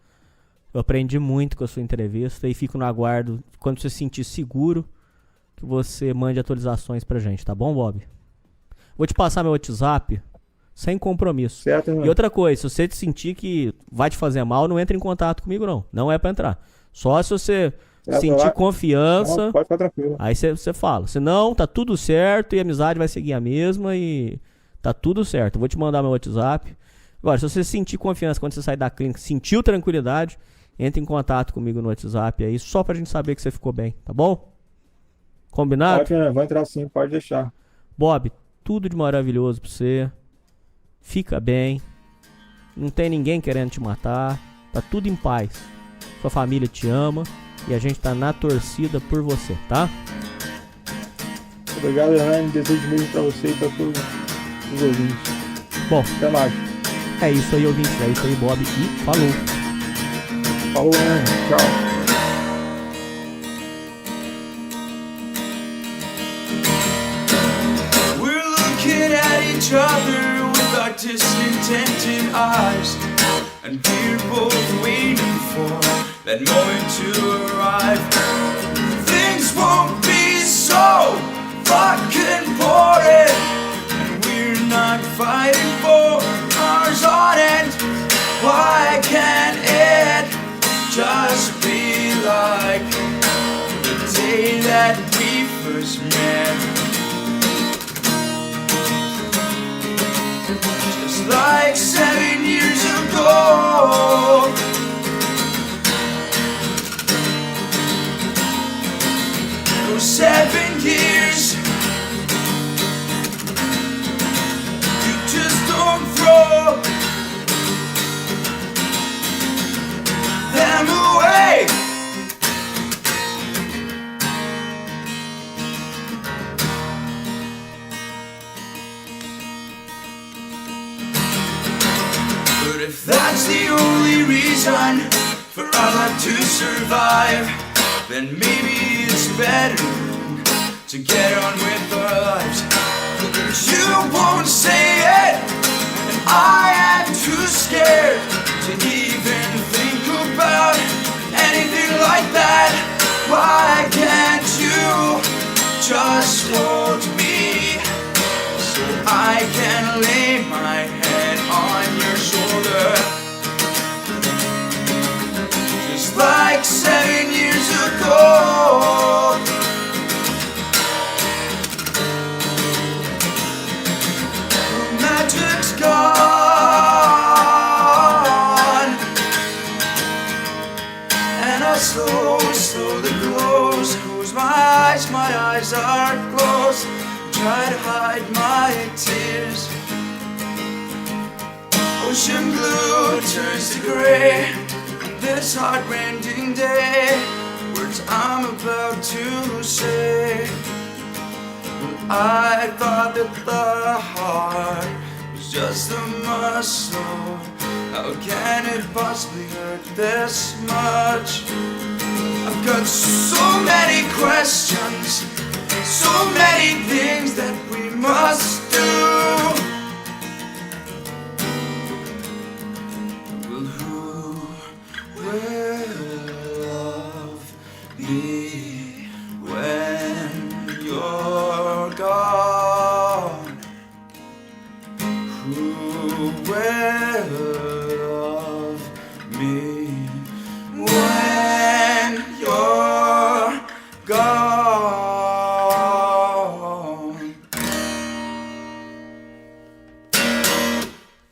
Eu aprendi muito com a sua entrevista e fico no aguardo, quando você se sentir seguro, que você mande atualizações pra gente, tá bom, Bob? Vou te passar meu WhatsApp sem compromisso. Certo, E irmão? outra coisa, se você te sentir que vai te fazer mal, não entre em contato comigo, não. Não é pra entrar. Só se você Certo, sentir vai. confiança, Não, pode ficar tranquilo. aí você fala. Se não, tá tudo certo e a amizade vai seguir a mesma e tá tudo certo. Eu vou te mandar meu WhatsApp. Agora, se você sentir confiança quando você sair da clínica, sentiu tranquilidade, entre em contato comigo no WhatsApp aí, só pra gente saber que você ficou bem, tá bom? Combinado? Ótimo, né? Vou entrar sim, pode deixar. Bob, tudo de maravilhoso pra você. Fica bem. Não tem ninguém querendo te matar. Tá tudo em paz. Sua família te ama e a gente tá na torcida por você, tá? Obrigado, Hernani. Desejo mesmo pra você e pra todos os ouvintes. Bom, Até mais. é isso aí, ouvinte. É isso aí, Bob. E falou. Falou, Hernani. Tchau. We're looking at each other with our discontented eyes, and we're both waiting for that moment to arrive. Things won't be so fucking boring, and we're not fighting for ours on end. Why can't it just be like the day that we first met? Just like 7 years ago. Those 7 years, you just don't throw them away. But if that's the only reason for our life to survive, then maybe it's better to get on with our lives. You won't say it, and I am too scared to even think about anything like that. Why can't you just hold me so I can lay my head on your shoulder? Just like 7 years ago. The magic's gone, and I slowly close my eyes are closed. Try to hide my tears. Ocean blue turns to gray. This heart-rending day, words I'm about to say. But I thought that the heart was just a muscle. How can it possibly hurt this much? I've got so many questions So many things that we must do. Well, who will love me?